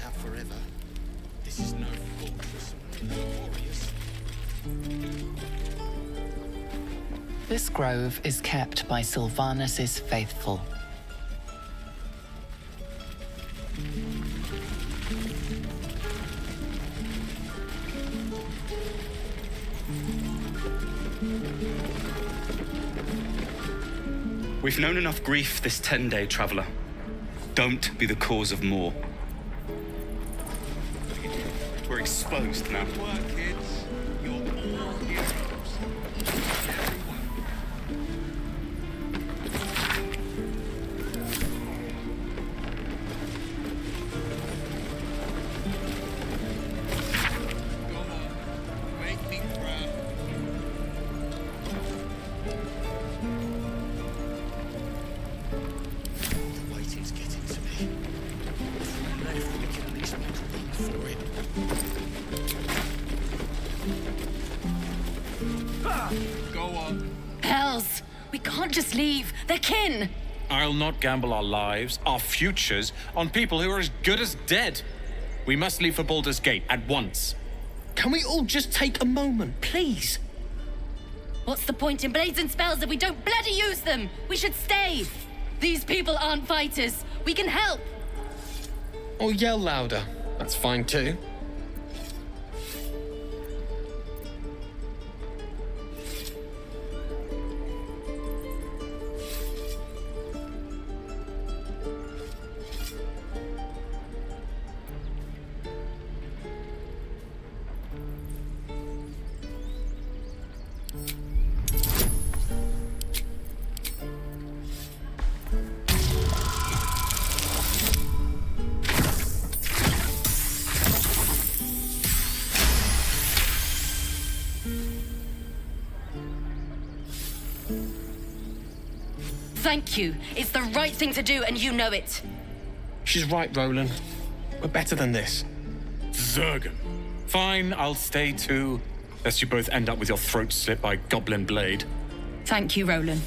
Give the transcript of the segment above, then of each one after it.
have forever. This is no fortress, no warriors. This grove is kept by Sylvanus' faithful. We've known enough grief this 10-day traveler. Don't be the cause of more. We're exposed now. Good work, kids. You're all heroes. Go on. Make me proud. The waiting's getting to me. If we left, we could at least make a run for it. Go on. Hells! We can't just leave. They're kin! I'll not gamble our lives, our futures, on people who are as good as dead. We must leave for Baldur's Gate at once. Can we all just take a moment, please? What's the point in blades and spells if we don't bloody use them? We should stay! These people aren't fighters. We can help! Or yell louder. That's fine too. Thank you. It's the right thing to do, and you know it. She's right, Roland. We're better than this. Zergan. Fine, I'll stay too. Lest you both end up with your throats slit by Goblin Blade. Thank you, Roland.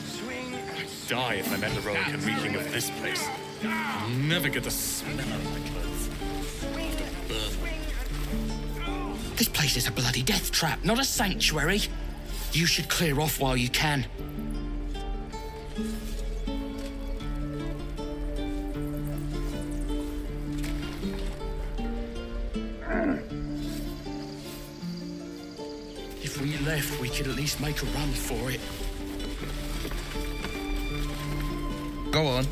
Swing. I'd die if I met the rogue and reeking of this place. I'll never get the smell out of my clothes. This place is a bloody death trap, not a sanctuary. You should clear off while you can. If we left, we could at least make a run for it. Go on.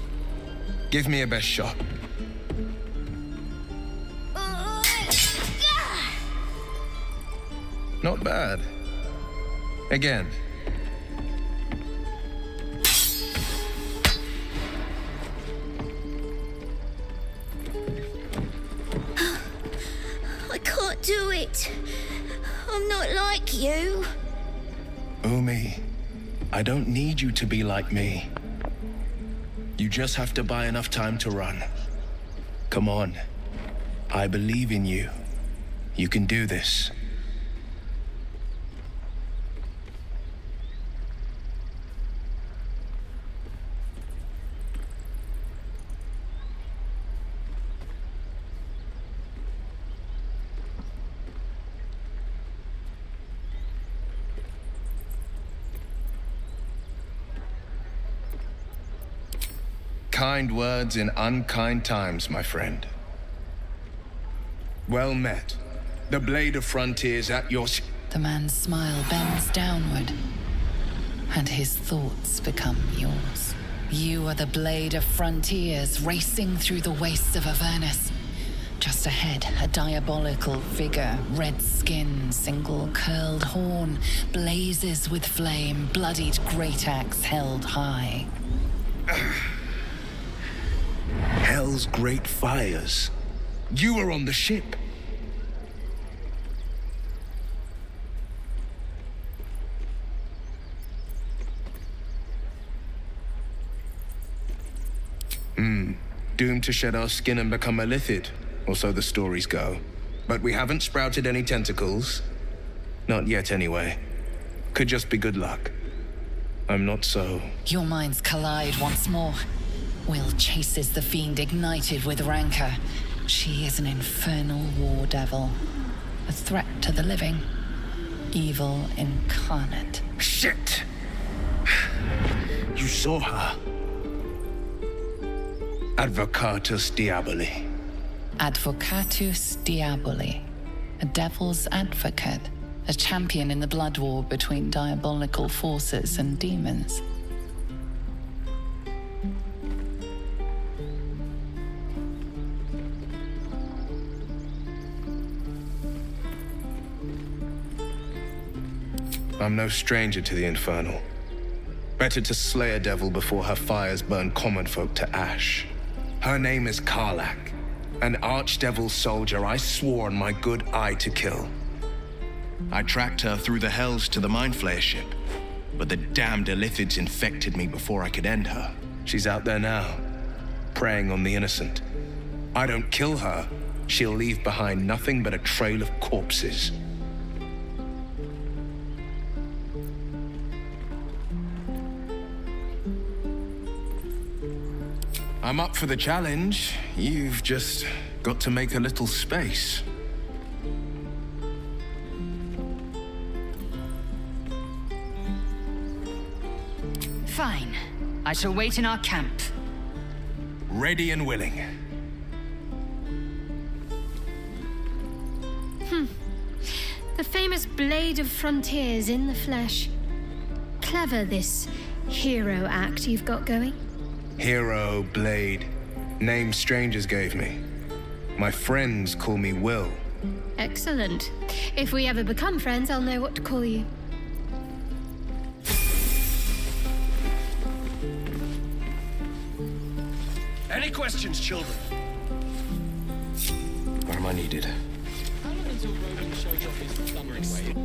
Give me a best shot. Not bad. Again. I can't do it. I'm not like you. Umi, I don't need you to be like me. You just have to buy enough time to run. Come on. I believe in you. You can do this. Kind words in unkind times, my friend. Well met. The blade of frontiers at your... The man's smile bends downward, and his thoughts become yours. You are the blade of frontiers racing through the wastes of Avernus. Just ahead, a diabolical figure, red skin, single curled horn, blazes with flame, bloodied great axe held high. Hell's great fires. You were on the ship. Doomed to shed our skin and become a lithid, or so the stories go. But we haven't sprouted any tentacles. Not yet, anyway. Could just be good luck. I'm not so. Your minds collide once more. Will chases the fiend ignited with rancor. She is an infernal war devil. A threat to the living. Evil incarnate. Shit! You saw her. Advocatus Diaboli. Advocatus Diaboli. A devil's advocate. A champion in the blood war between diabolical forces and demons. I'm no stranger to the infernal. Better to slay a devil before her fires burn common folk to ash. Her name is Karlach, an archdevil soldier I swore on my good eye to kill. I tracked her through the hells to the Mind Flayer ship, but the damned illithids infected me before I could end her. She's out there now, preying on the innocent. I don't kill her, she'll leave behind nothing but a trail of corpses. I'm up for the challenge. You've just got to make a little space. Fine. I shall wait in our camp. Ready and willing. The famous Blade of Frontiers in the flesh. Clever, this hero act you've got going. Hero, Blade. Name strangers gave me. My friends call me Will. Excellent. If we ever become friends, I'll know what to call you. Any questions, children? Where am I needed? How long until Roman shows off his thundering way?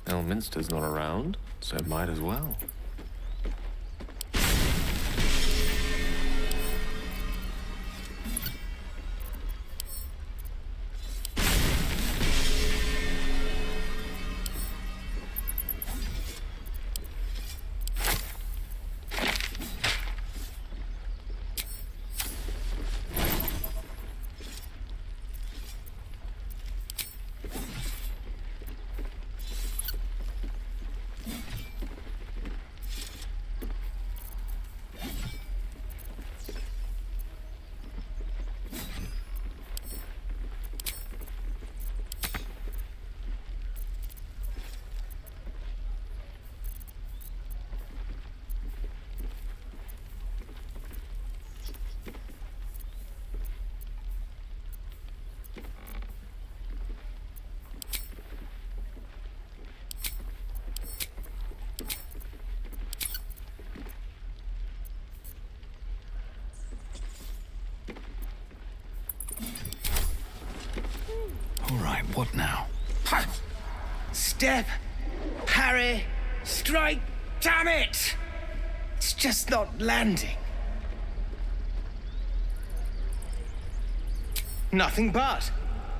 Elminster's not around, so might as well. All right, what now? Step, parry, strike, damn it! It's just not landing. Nothing but.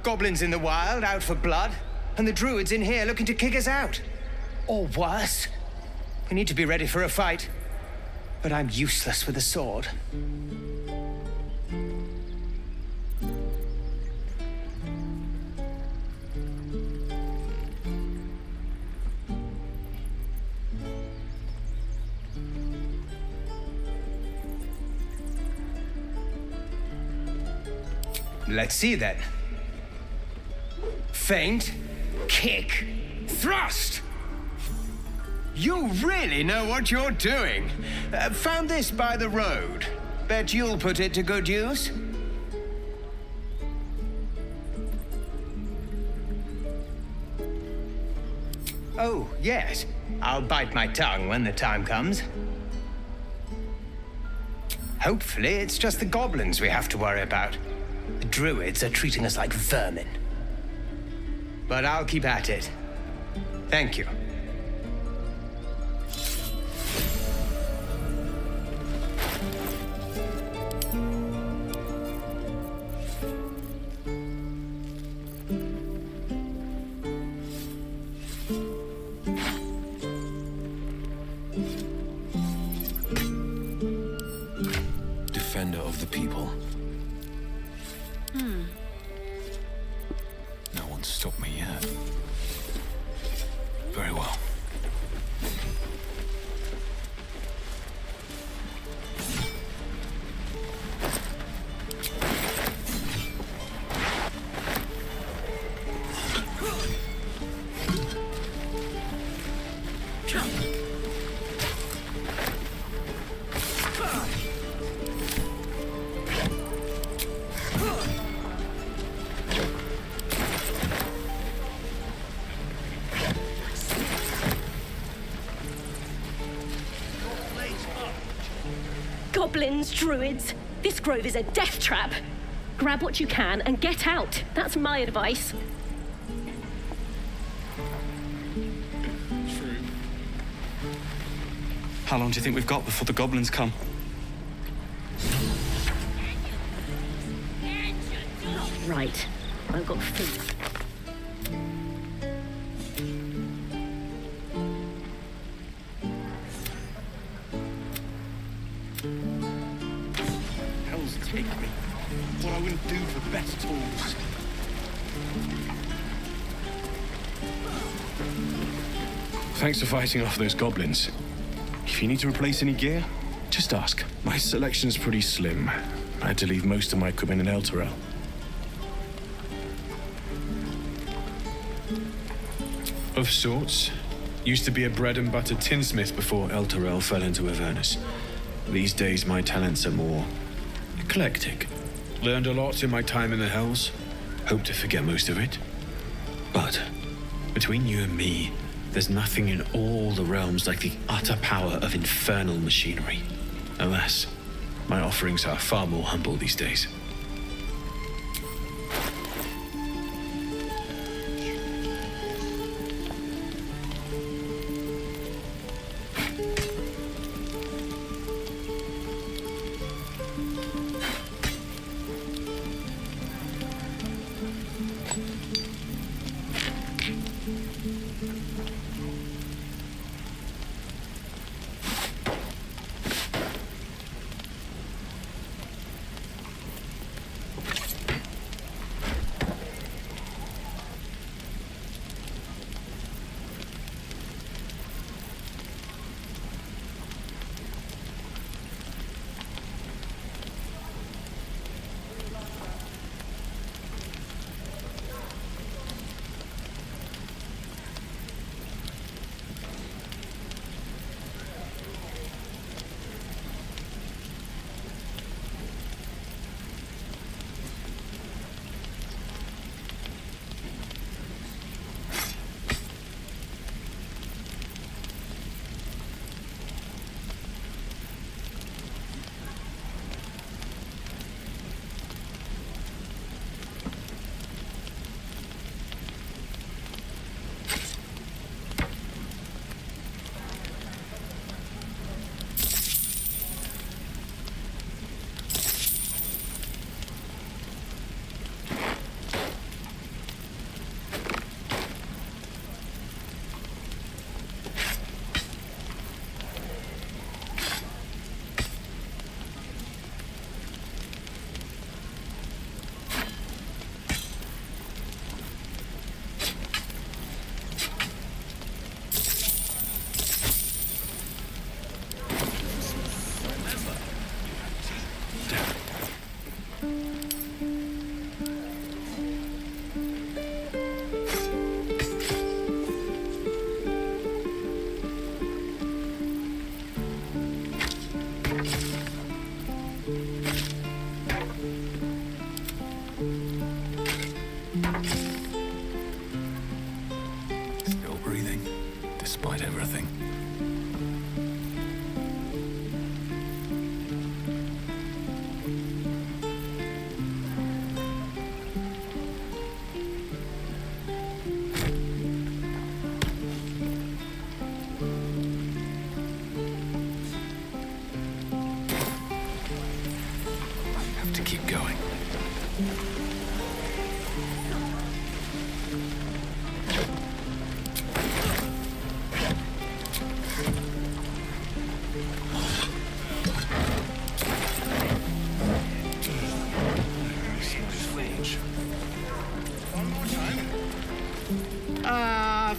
Goblins in the wild, out for blood, and the druids in here looking to kick us out. Or worse. We need to be ready for a fight. But I'm useless with a sword. Let's see then. Feint, kick, thrust! You really know what you're doing. Found this by the road. Bet you'll put it to good use. Oh, yes. I'll bite my tongue when the time comes. Hopefully, it's just the goblins we have to worry about. The druids are treating us like vermin. But I'll keep at it. Thank you. Defender of the people. No one's stopped me yet. Very well. Goblins, druids, this grove is a death trap. Grab what you can and get out. That's my advice. True. How long do you think we've got before the goblins come? Right. I've got feet. Hell's take me. What I wouldn't do for better tools. Thanks for fighting off those goblins. If you need to replace any gear, just ask. My selection's pretty slim. I had to leave most of my equipment in Elturel. Of sorts. Used to be a bread and butter tinsmith before Elturel fell into Avernus. These days, my talents are more eclectic. Learned a lot in my time in the Hells. Hope to forget most of it. But between you and me, there's nothing in all the realms like the utter power of infernal machinery. Alas, my offerings are far more humble these days.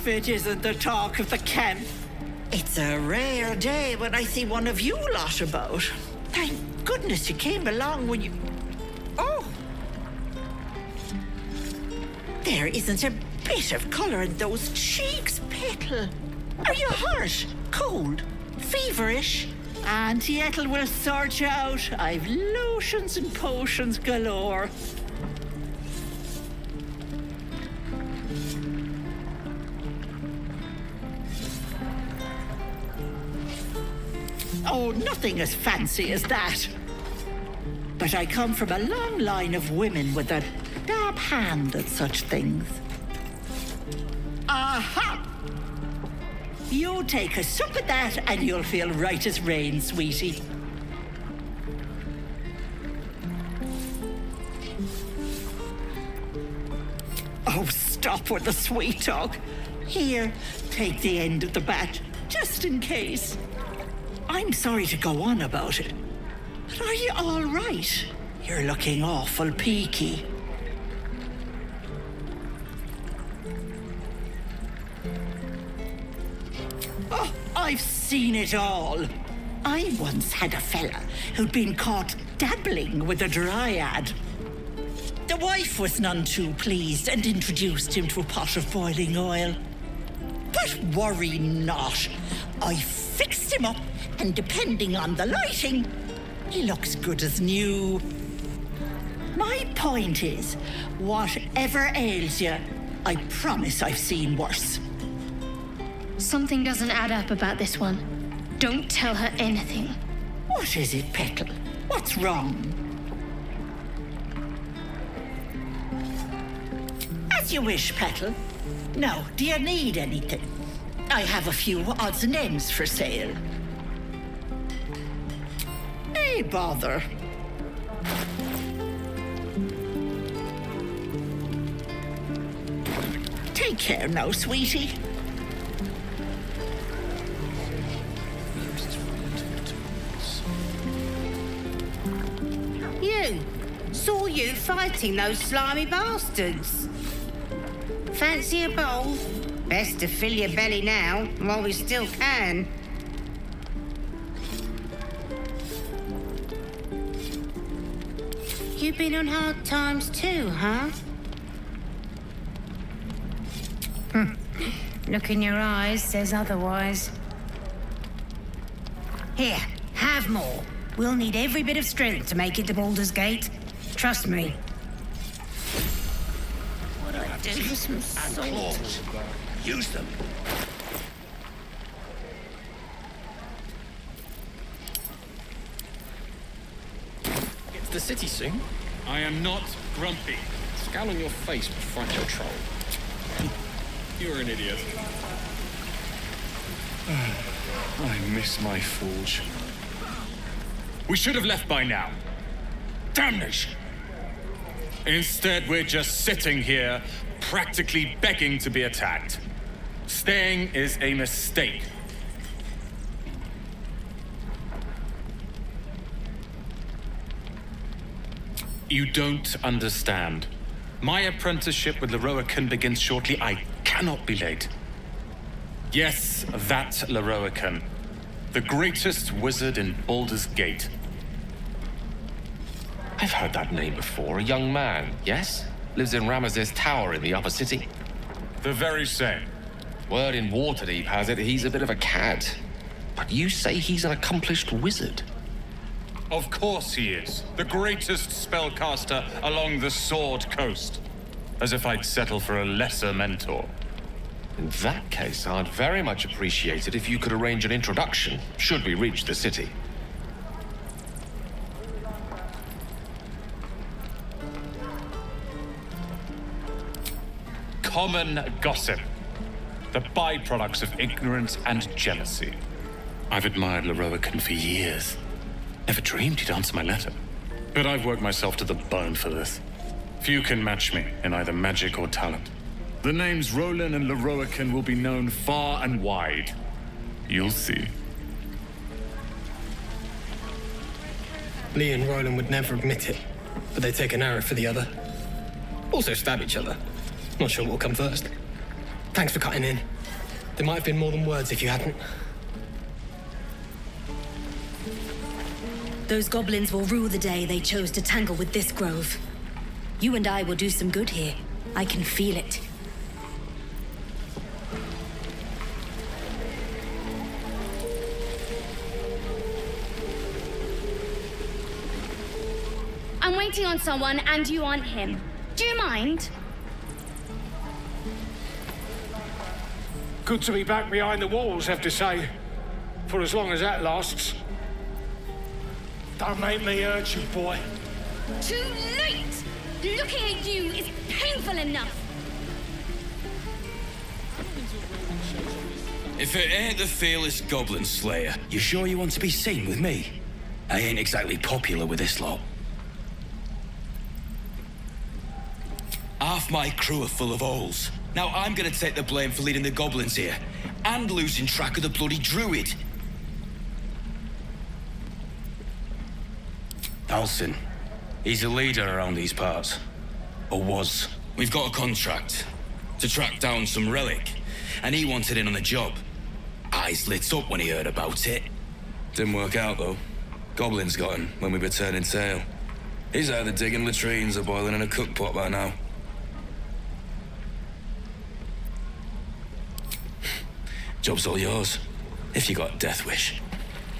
If it isn't the talk of the camp. It's a rare day when I see one of you lot about. Thank goodness you came along when you... Oh! There isn't a bit of colour in those cheeks, Petal. Are you hurt? Cold? Feverish? Auntie Ethel will sort you out. I've lotions and potions galore. Oh, nothing as fancy as that. But I come from a long line of women with a dab hand at such things. Aha! You take a sup at that and you'll feel right as rain, sweetie. Oh, stop with the sweet talk. Here, take the end of the bat, just in case. I'm sorry to go on about it, but are you all right? You're looking awful peaky. Oh, I've seen it all. I once had a fella who'd been caught dabbling with a dryad. The wife was none too pleased and introduced him to a pot of boiling oil. But worry not. I fixed him up And depending on the lighting, he looks good as new. My point is, whatever ails you, I promise I've seen worse. Something doesn't add up about this one. Don't tell her anything. What is it, Petal? What's wrong? As you wish, Petal. Now, do you need anything? I have a few odds and ends for sale. Hey, bother. Take care now, sweetie. You! Saw you fighting those slimy bastards. Fancy a bowl? Best to fill your belly now, while we still can. You've been on hard times too, huh? Look in your eyes says otherwise. Here, have more. We'll need every bit of strength to make it to Baldur's Gate. Trust me. What I do with some salt? Claws. Use them. It's the city soon. I am not grumpy. Scowl on your face will frighten your troll. You're an idiot. I miss my forge. We should have left by now. Damnation! Instead, we're just sitting here, practically begging to be attacked. Staying is a mistake. You don't understand. My apprenticeship with Leroican begins shortly. I cannot be late. Yes, that Leroican. The greatest wizard in Baldur's Gate. I've heard that name before. A young man, yes? Lives in Ramaz's tower in the upper city. The very same. Word in Waterdeep has it he's a bit of a cad. But you say he's an accomplished wizard. Of course he is. The greatest spellcaster along the Sword Coast. As if I'd settle for a lesser mentor. In that case, I'd very much appreciate it if you could arrange an introduction, should we reach the city. Common gossip. The byproducts of ignorance and jealousy. I've admired Leroican for years. Never dreamed he'd answer my letter. But I've worked myself to the bone for this. Few can match me in either magic or talent. The names Roland and Leroican will be known far and wide. You'll see. Lee and Roland would never admit it, but they take an arrow for the other. Also stab each other. Not sure what'll come first. Thanks for cutting in. There might have been more than words if you hadn't. Those goblins will rue the day they chose to tangle with this grove. You and I will do some good here. I can feel it. I'm waiting on someone and you aren't him. Do you mind? Good to be back behind the walls, have to say. For as long as that lasts. Don't make me hurt you, boy. Too late! Looking at you is painful enough. If it ain't the fearless Goblin Slayer, you sure you want to be seen with me? I ain't exactly popular with this lot. Half my crew are full of holes. Now I'm gonna take the blame for leading the goblins here, and losing track of the bloody druid. Alcin. He's a leader around these parts. Or was. We've got a contract to track down some relic, and he wanted in on the job. Eyes lit up when he heard about it. Didn't work out, though. Goblins got him when we were turning tail. He's either digging latrines or boiling in a cookpot by now. Job's all yours, if you got a death wish.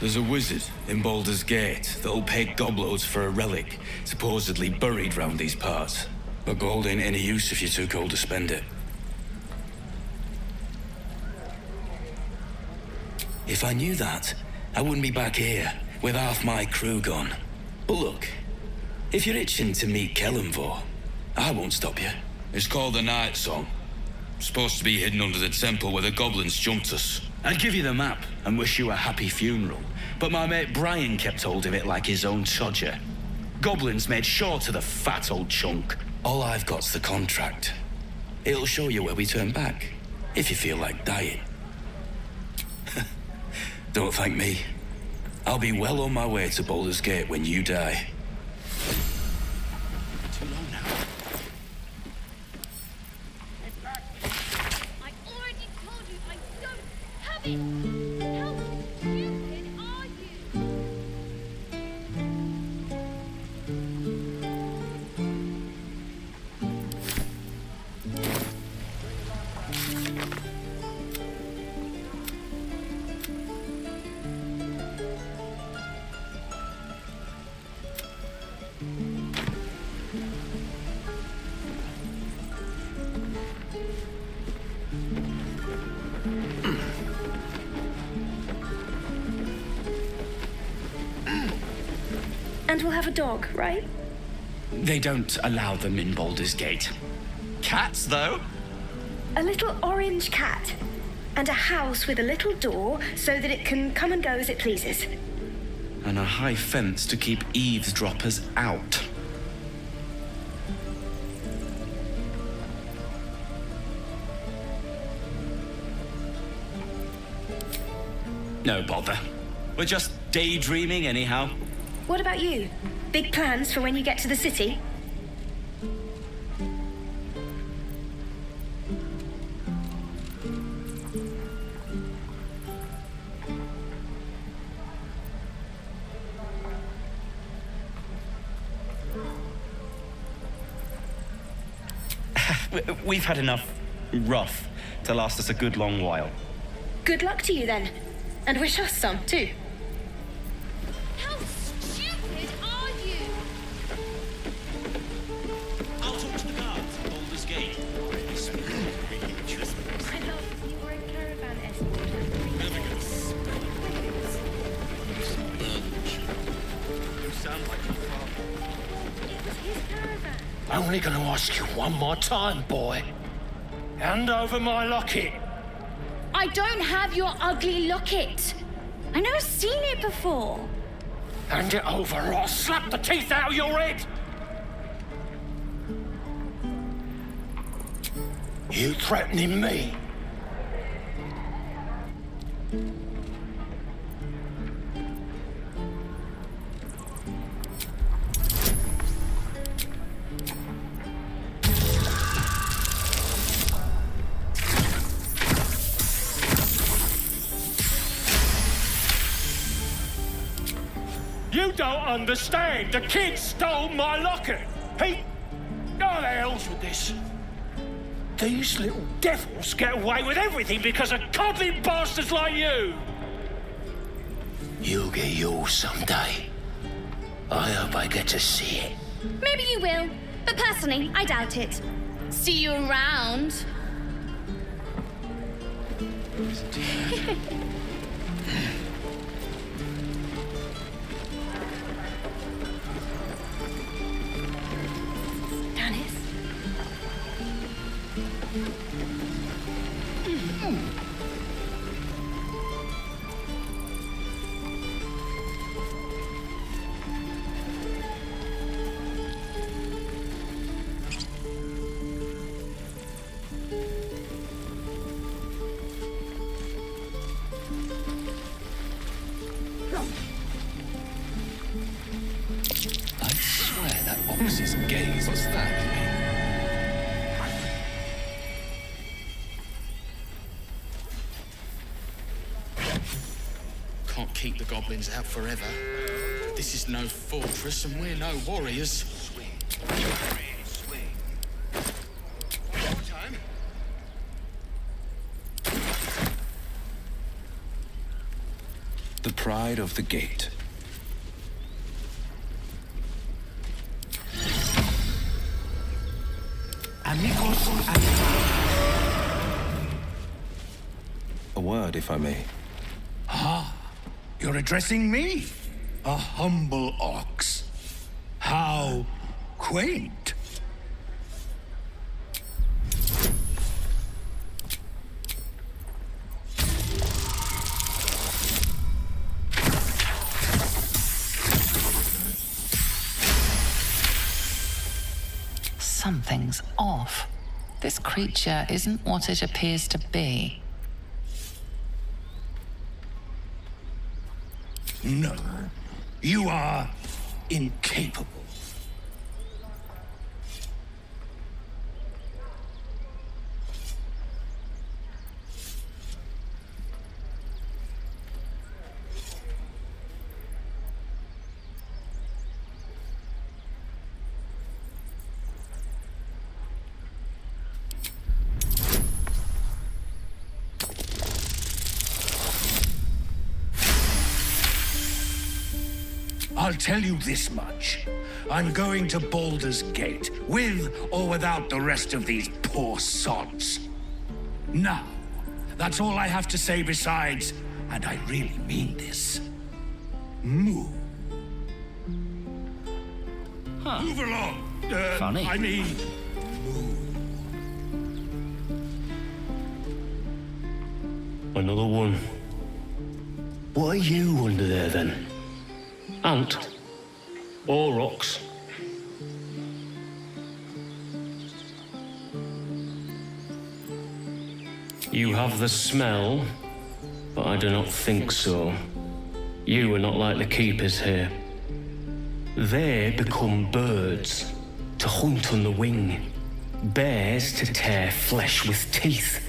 There's a wizard in Baldur's Gate that'll pay gobloads for a relic supposedly buried round these parts. But gold ain't any use if you're too cold to spend it. If I knew that, I wouldn't be back here with half my crew gone. But look, if you're itching to meet Kellenvor, I won't stop you. It's called the Night Song. Supposed to be hidden under the temple where the goblins jumped us. I'd give you the map and wish you a happy funeral, but my mate Brian kept hold of it like his own Todger. Goblins made sure to the fat old chunk. All I've got's the contract. It'll show you where we turn back, if you feel like dying. Don't thank me. I'll be well on my way to Baldur's Gate when you die. Too long now. I already told you I don't have it! How stupid are you? And we'll have a dog, right? They don't allow them in Baldur's Gate. Cats, though? A little orange cat. And a house with a little door so that it can come and go as it pleases. And a high fence to keep eavesdroppers out. No bother. We're just daydreaming anyhow. What about you? Big plans for when you get to the city? We've had enough rough to last us a good long while. Good luck to you then. And wish us some, too. How stupid are you? I'll talk to the guards at Baldur's Gate. I love you were a caravan escort. You sound like your father. It was his caravan. Only gonna ask you one more time, boy. Hand over my locket. I don't have your ugly locket. I've never seen it before. Hand it over or I'll slap the teeth out of your head. You threatening me? You don't understand. The kid stole my locket. He... Oh, the hell's with this? These little devils get away with everything because of coddling bastards like you. You'll get yours someday. I hope I get to see it. Maybe you will, but personally, I doubt it. See you around. I swear that box's gaze was that. Can't keep the goblins out forever. This is no fortress and we're no warriors. The pride of the gate. Amigos, A word, if I may. Ah, you're addressing me, a humble ox. How quaint. Something's off. This creature isn't what it appears to be. No, you are incapable. I'll tell you this much. I'm going to Baldur's Gate, with or without the rest of these poor sods. Now, that's all I have to say besides, and I really mean this, move. Huh. Move along. Funny. I mean, Another one. What are you under there, then? Ant? Or rocks? You have the smell, but I do not think so. You are not like the keepers here. They become birds, to hunt on the wing. Bears to tear flesh with teeth.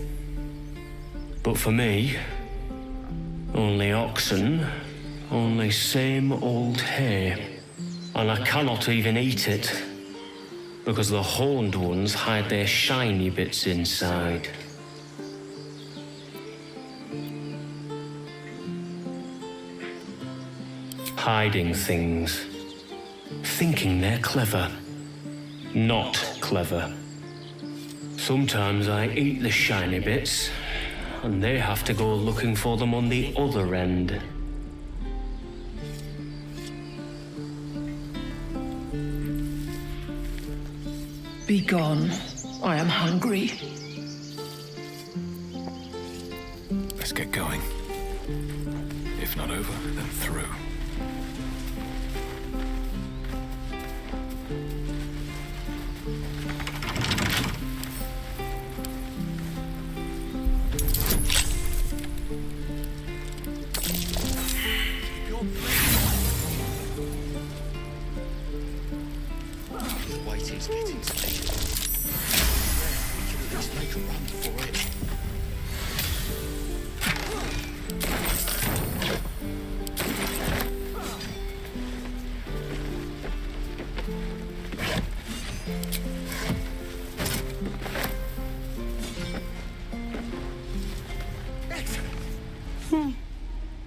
But for me, only oxen, only same old hay. And I cannot even eat it, because the horned ones hide their shiny bits inside. Hiding things, thinking they're clever, not clever. Sometimes I eat the shiny bits, and they have to go looking for them on the other end. Be gone. I am hungry. Let's get going. If not over, then through. Waiting's getting to me. We can at least make a run for it.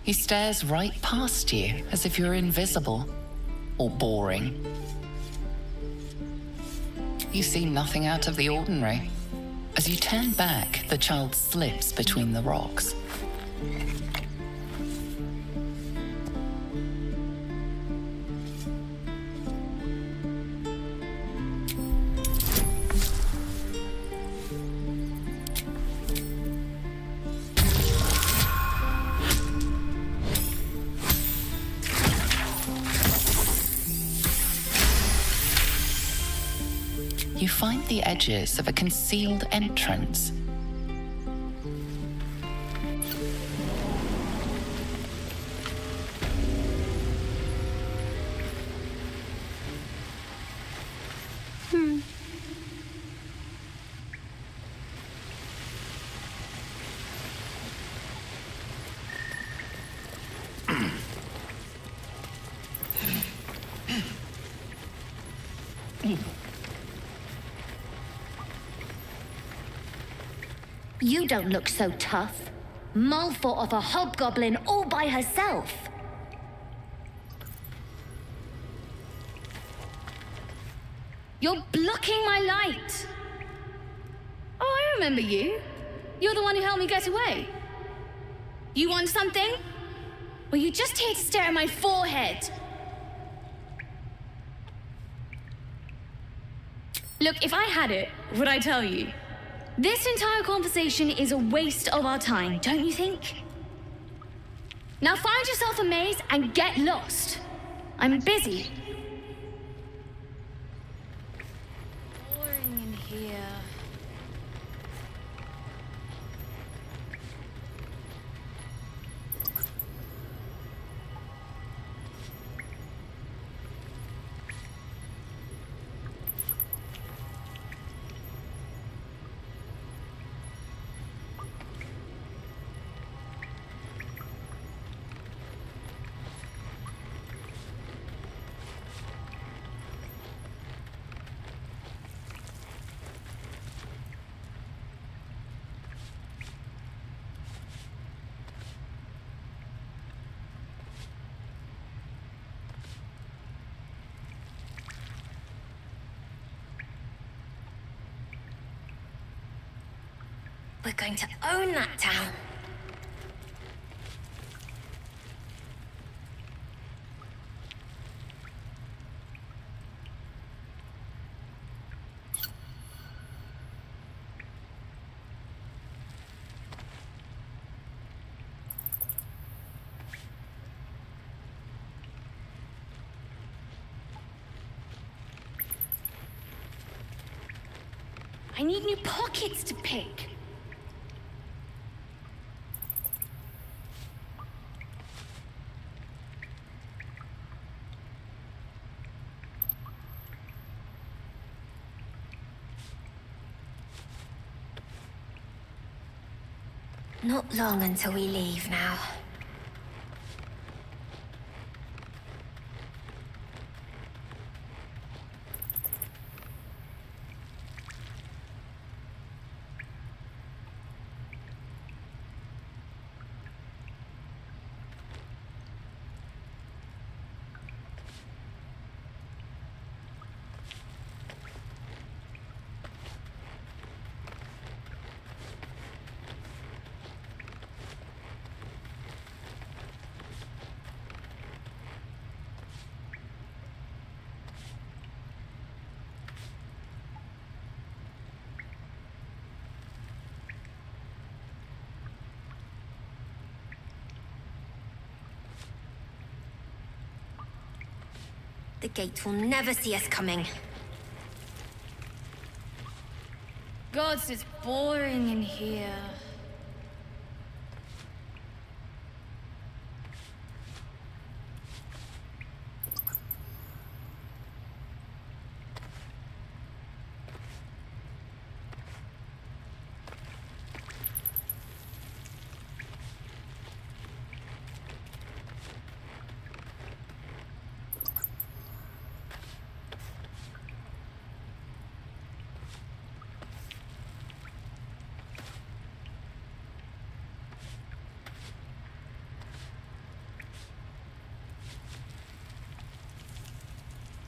He stares right past you, as if you're invisible or boring. You see nothing out of the ordinary. As you turn back, the child slips between the rocks. You find the edges of a concealed entrance. You don't look so tough. Mole fought off a hobgoblin all by herself. You're blocking my light! Oh, I remember you. You're the one who helped me get away. You want something? Well, you're just here to stare at my forehead. Look, if I had it, would I tell you? This entire conversation is a waste of our time, don't you think? Now find yourself a maze and get lost. I'm busy. Boring in here. We're going to own that town. I need new pockets to pick. Not long until we leave now. The gate will never see us coming. Gods, it's boring in here.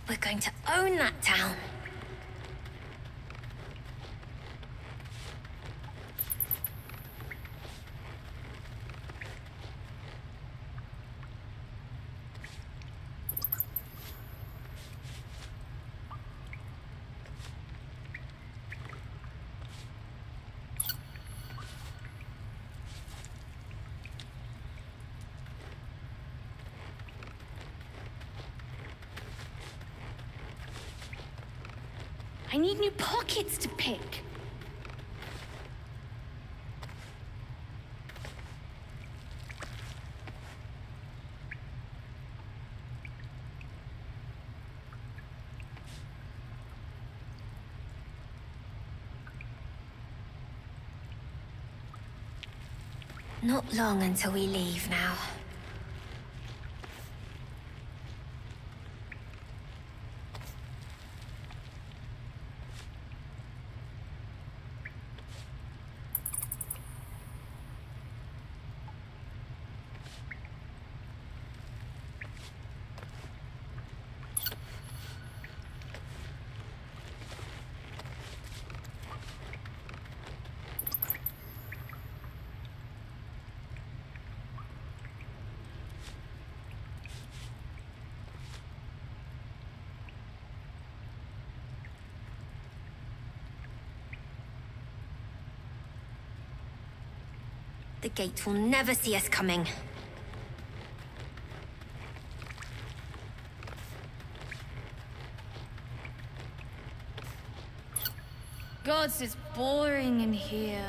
We're going to own that town. I need new pockets to pick. Not long until we leave now. The gate will never see us coming. Gods, it's boring in here.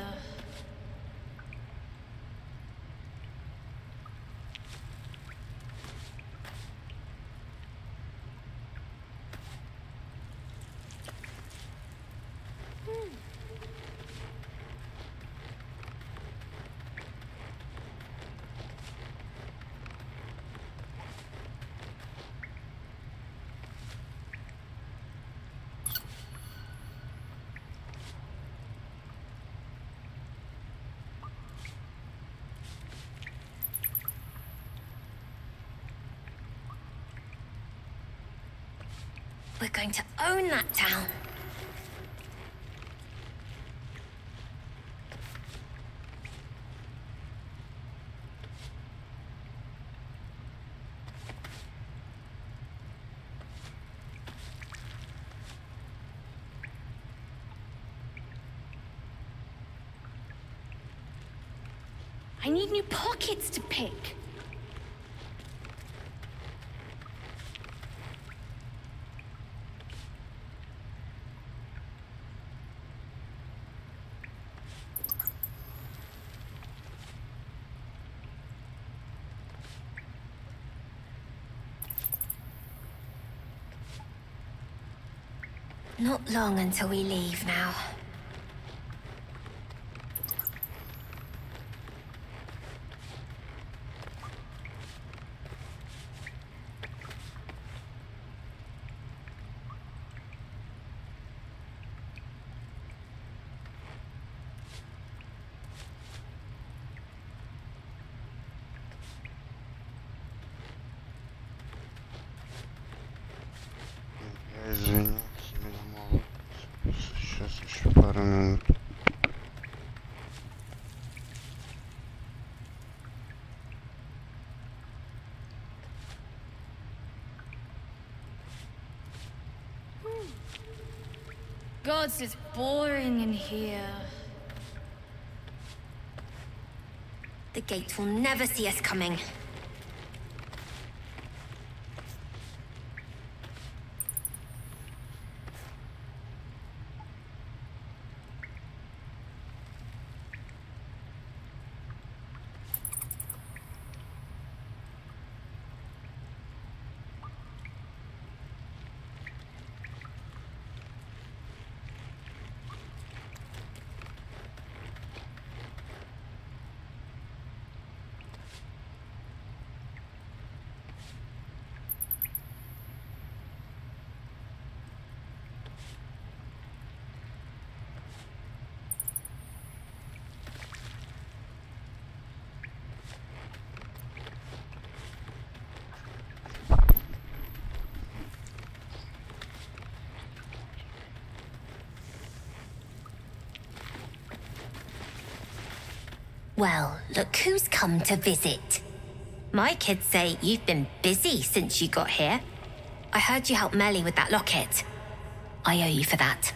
We're going to own that town. I need new pockets to pick. Not long until we leave now. Извините, я думал, сейчас еще пару минут. Gods, it's boring in here. The gate will never see us coming. Well, look who's come to visit. My kids say you've been busy since you got here. I heard you helped Melly with that locket. I owe you for that.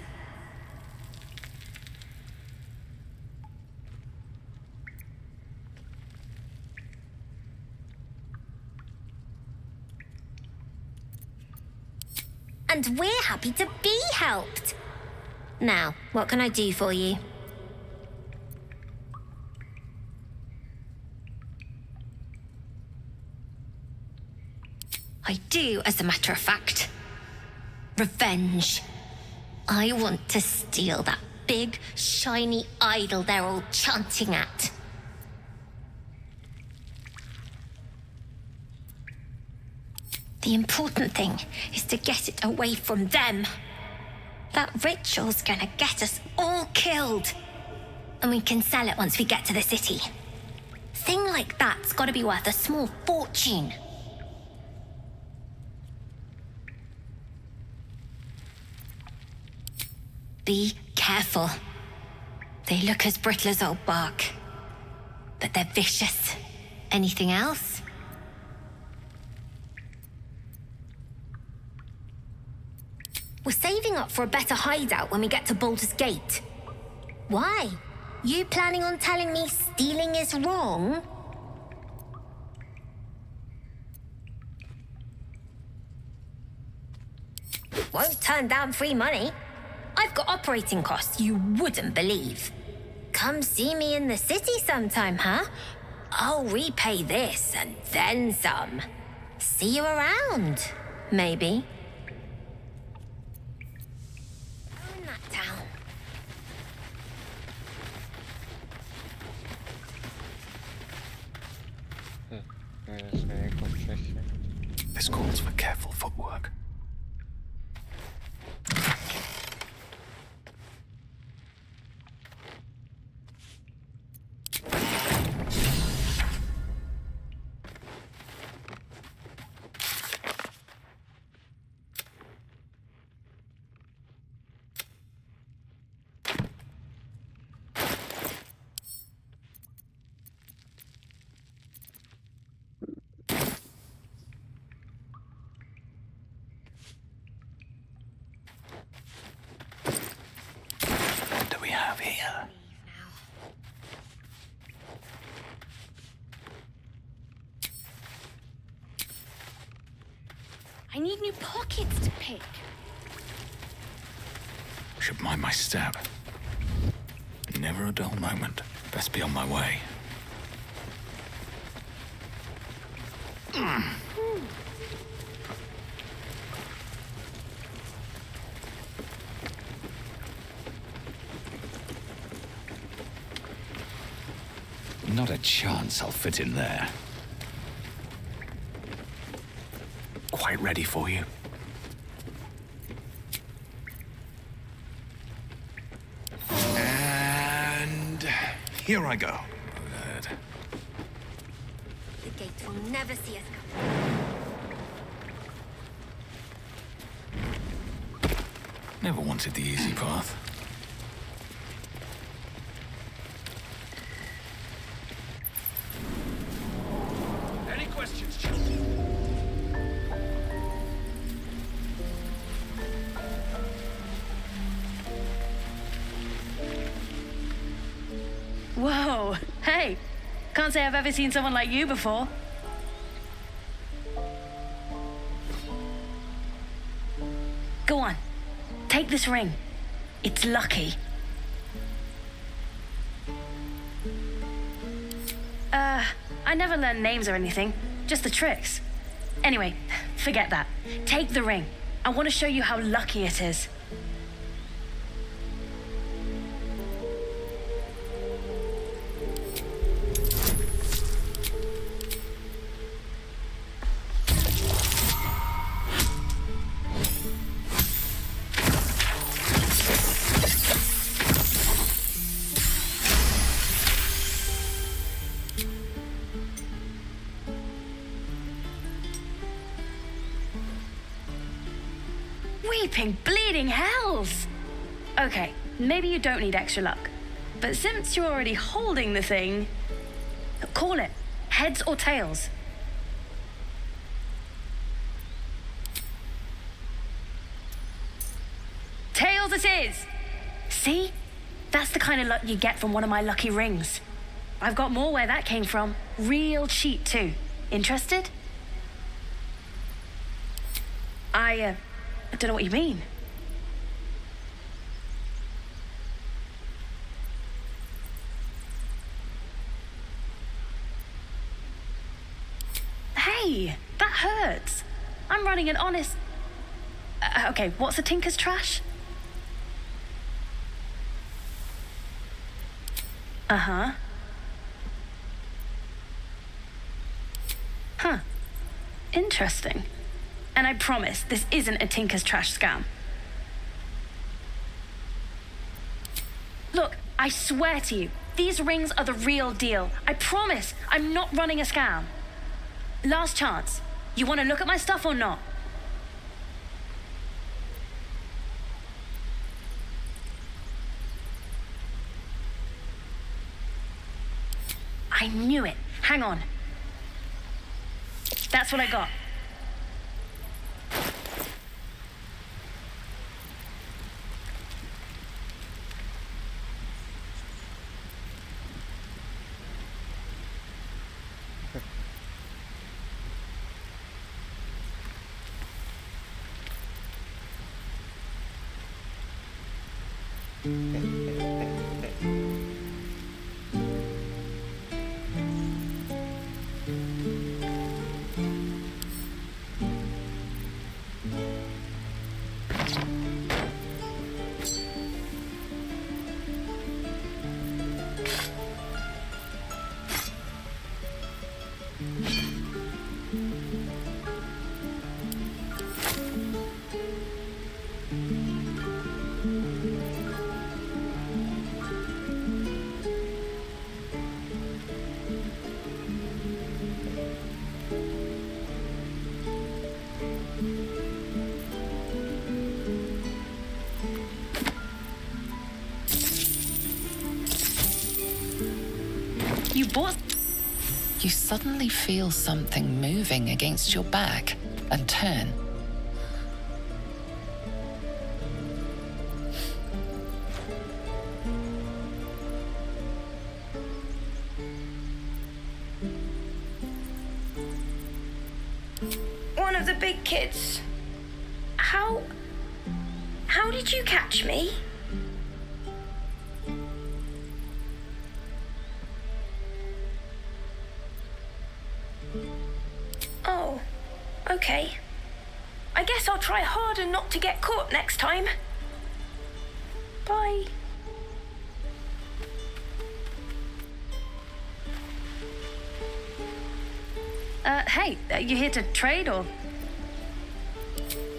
And we're happy to be helped. Now, what can I do for you? I do, as a matter of fact. Revenge. I want to steal that big, shiny idol they're all chanting at. The important thing is to get it away from them. That ritual's gonna get us all killed. And we can sell it once we get to the city. Thing like that's gotta be worth a small fortune. Be careful. They look as brittle as old bark, but they're vicious. Anything else? We're saving up for a better hideout when we get to Baldur's Gate. Why? You planning on telling me stealing is wrong? Won't turn down free money. I've got operating costs you wouldn't believe. Come see me in the city sometime, huh? I'll repay this and then some. See you around, maybe. In that town. This calls for careful footwork. I need new pockets to pick. Should mind my step. Never a dull moment. Best be on my way. Not a chance I'll fit in there. Quite ready for you. And here I go. The gates will never see us come. Never wanted the easy path. Any questions, children? Whoa, hey, can't say I've ever seen someone like you before. Go on, take this ring. It's lucky. I never learned names or anything, just the tricks. Anyway, forget that. Take the ring. I want to show you how lucky it is. Weeping, bleeding hells! Okay, maybe you don't need extra luck. But since you're already holding the thing, call it. Heads or tails. Tails it is! See? That's the kind of luck you get from one of my lucky rings. I've got more where that came from. Real cheap too. Interested? I don't know what you mean. Hey, that hurts. I'm running an honest... okay, what's a tinker's trash? Uh-huh. Huh. Interesting. And I promise, this isn't a tinker's trash scam. Look, I swear to you, these rings are the real deal. I promise, I'm not running a scam. Last chance. You want to look at my stuff or not? I knew it. Hang on. That's what I got. You suddenly feel something moving against your back and turn. One of the big kids. How did you catch me? Oh, okay. I guess I'll try harder not to get caught next time. Bye. Hey, you here to trade or?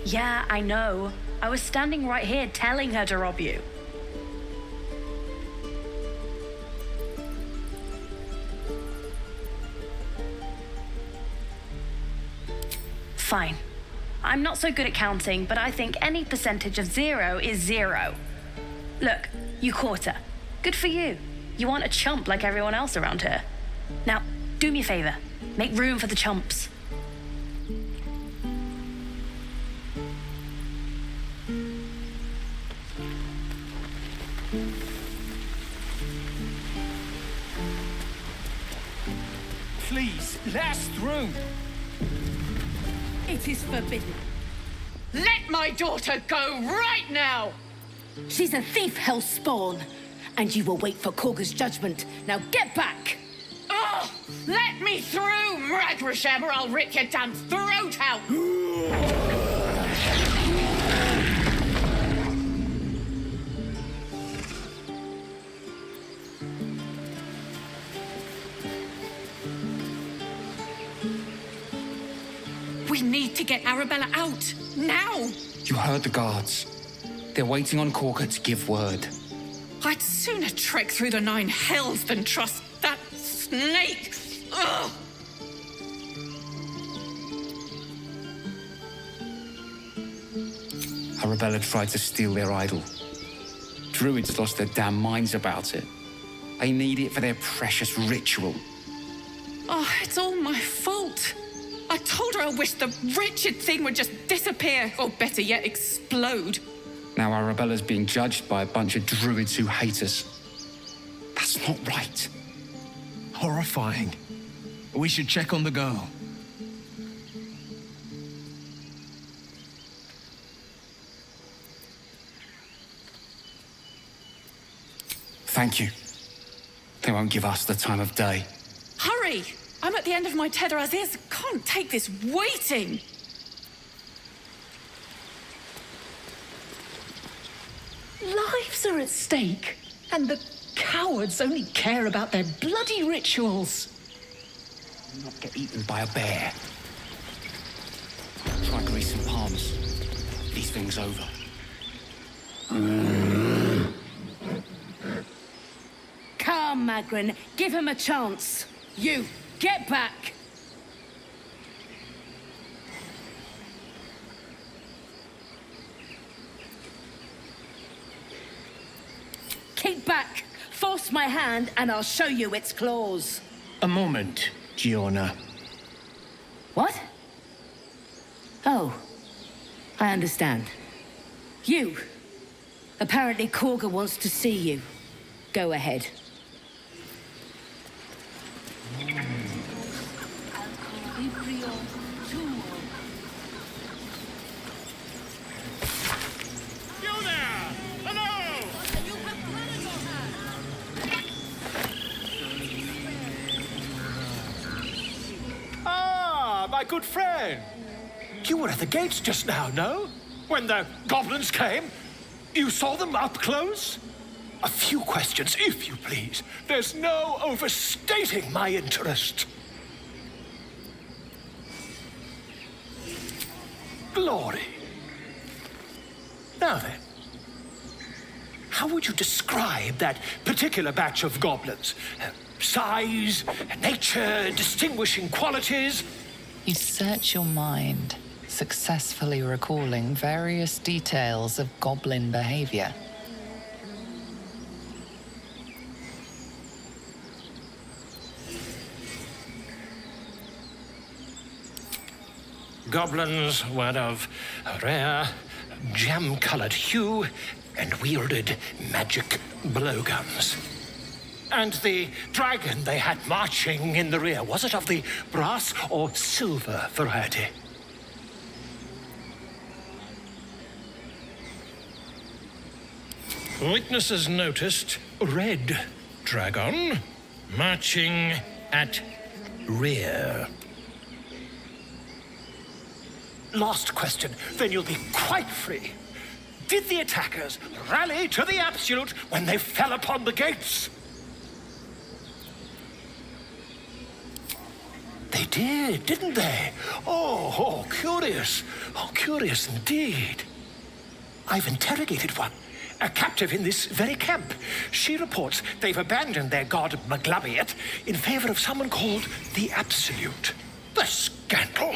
Yeah, I know. I was standing right here telling her to rob you. Fine. I'm not so good at counting, but I think any percentage of 0 is 0. Look, you caught her. Good for you. You aren't a chump like everyone else around here. Now, do me a favor. Make room for the chumps. Please, let us through. It is forbidden. Let my daughter go right now! She's a thief, hell spawn, and you will wait for Korga's judgment. Now get back! Oh, let me through, Mragrasham, or I'll rip your damn throat out! We need to get Arabella out, now! You heard the guards. They're waiting on Korga to give word. I'd sooner trek through the 9 hells than trust that snake! Ugh! Arabella tried to steal their idol. Druids lost their damn minds about it. They need it for their precious ritual. Oh, it's all my fault. I told her I wished the wretched thing would just disappear, or better yet, explode. Now Arabella's being judged by a bunch of druids who hate us. That's not right. Horrifying. We should check on the girl. Thank you. They won't give us the time of day. Hurry! I'm at the end of my tether as is. Can't take this waiting. Lives are at stake, and the cowards only care about their bloody rituals. Not get eaten by a bear. Try greasing palms. These things over. Come, Magrin, give him a chance. You, get back! Keep back! Force my hand and I'll show you its claws. A moment, Giorna. What? Oh, I understand. You. Apparently Korga wants to see you. Go ahead. good friend. You were at the gates just now, no? When the goblins came? You saw them up close? A few questions, if you please. There's no overstating my interest. Glory. Now then, how would you describe that particular batch of goblins? Size, nature, distinguishing qualities? You search your mind, successfully recalling various details of goblin behavior. Goblins were of a rare, jam-colored hue and wielded magic blowguns. And the dragon they had marching in the rear, was it of the brass or silver variety? Witnesses noticed red dragon marching at rear. Last question, then you'll be quite free. Did the attackers rally to the absolute when they fell upon the gates? They did, didn't they? Oh, curious. Oh, curious indeed. I've interrogated one, a captive in this very camp. She reports they've abandoned their god Maglabiet in favor of someone called the Absolute. The scandal!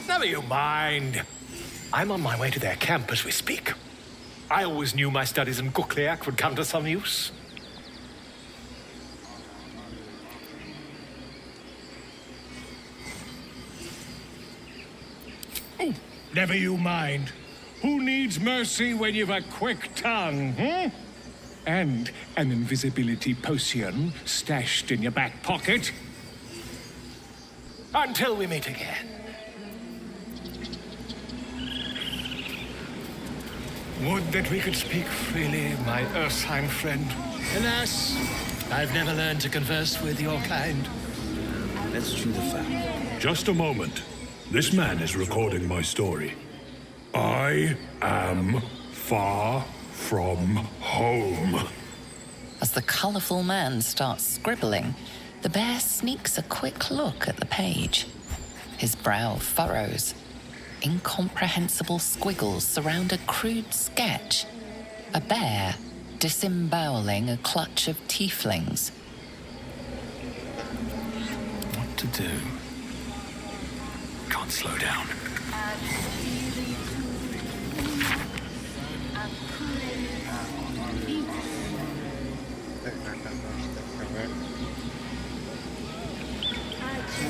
Never you mind. I'm on my way to their camp as we speak. I always knew my studies in Kukliak would come to some use. Never you mind. Who needs mercy when you've a quick tongue, hmm? And an invisibility potion stashed in your back pocket? Until we meet again. Would that we could speak freely, my Ursine friend. Alas, I've never learned to converse with your kind. Let's chew the fat. Just a moment. This man is recording my story. I am far from home. As the colourful man starts scribbling, the bear sneaks a quick look at the page. His brow furrows. Incomprehensible squiggles surround a crude sketch. A bear disemboweling a clutch of tieflings. What to do? Can't slow down.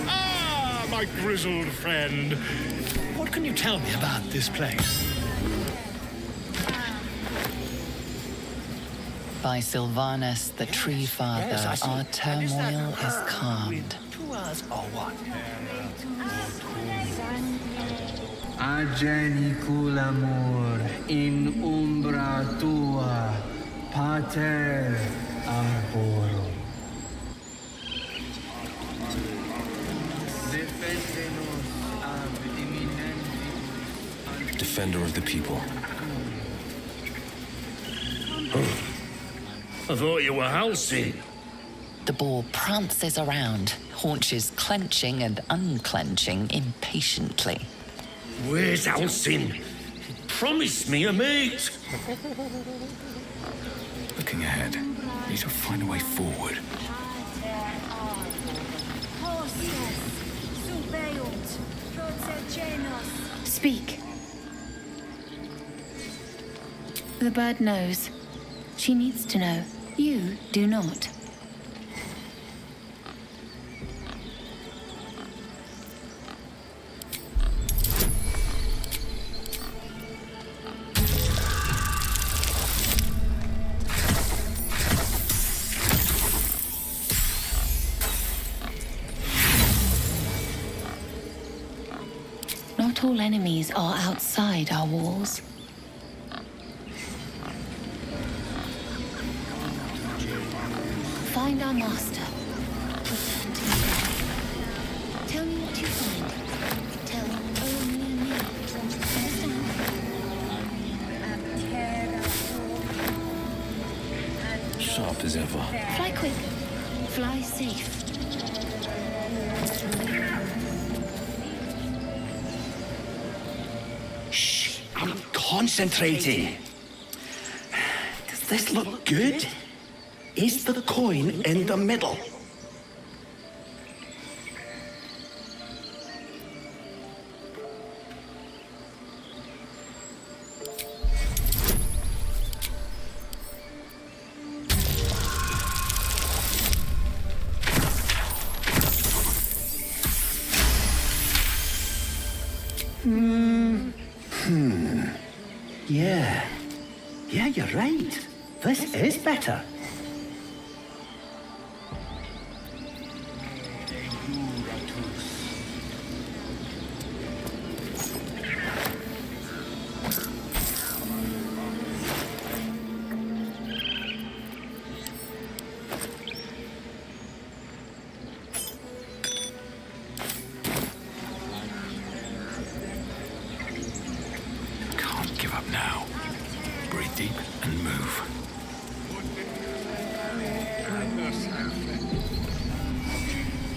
Ah, my grizzled friend. What can you tell me about this place? By Sylvanus, the Tree Father, Yes, I see. our turmoil is calmed. 2 hours or what? Ageniculamur in umbra tua, pater arborum. Defender of the people. I thought you were Halsey. The boar prances around, haunches clenching and unclenching impatiently. Where's Halsey? He promised me a mate. Looking ahead. Need to find a way forward. Speak. The bird knows. She needs to know. You do not. Not all enemies are outside our walls. Find our master. Return to me. Tell me what you find. Tell only me. Understand? Sharp as ever. Fly quick. Fly safe. Shh, I'm concentrating. Does this look good? Is the coin in the middle? Yeah, you're right. This is better. Can't give up now. Breathe deep and move.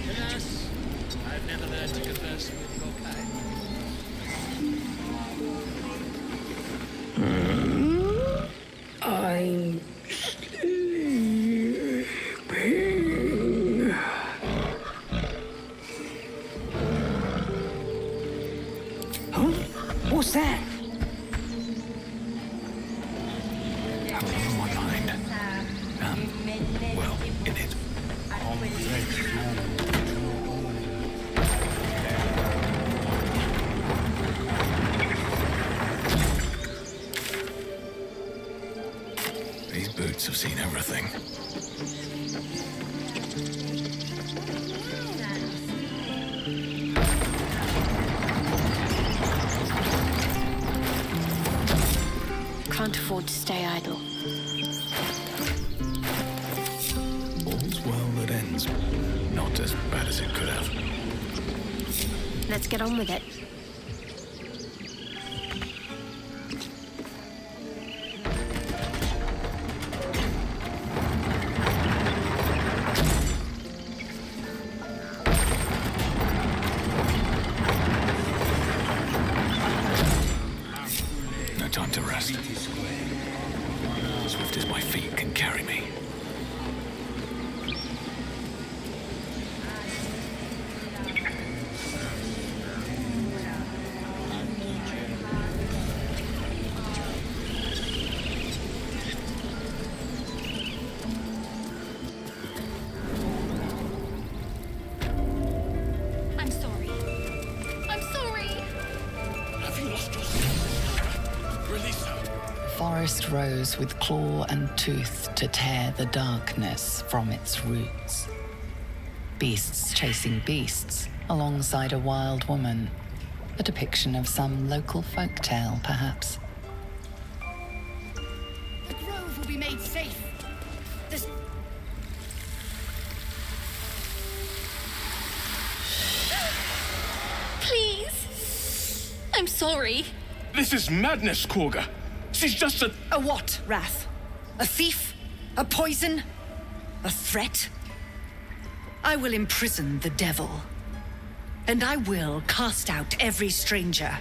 Yes, I've never learned to converse with your kind. I'm sleeping. Huh? What's that? In my mind. Well, in it. These boots have seen everything. Can't afford to stay idle. All's well that ends. Not as bad as it could have. Let's get on with it. No time to rest. Swift as my feet can carry me. I'm sorry. I'm sorry. Have you lost your sense? Release her. Forest rose with claw and tooth to tear the darkness from its roots. Beasts chasing beasts alongside a wild woman. A depiction of some local folktale, perhaps. The grove will be made safe. This... Please. I'm sorry. This is madness, Korga. She's just a... A what, Wrath? A thief? A poison? A threat? I will imprison the devil. And I will cast out every stranger.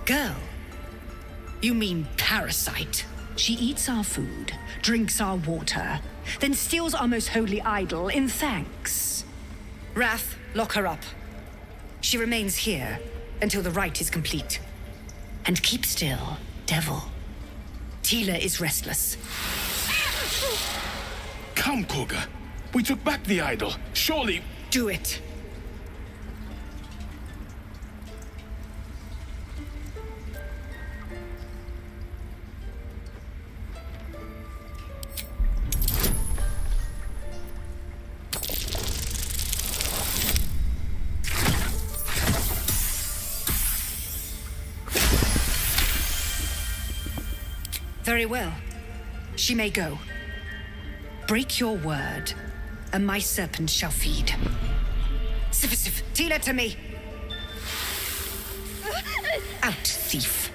Girl? You mean parasite? She eats our food, drinks our water, then steals our most holy idol in thanks. Wrath, lock her up. She remains here until the rite is complete. And keep still, devil. Tila is restless. Come, Korga. We took back the idol. Surely... Do it. Very well. She may go. Break your word, and my serpent shall feed. Sif, Tila to me! Out, thief.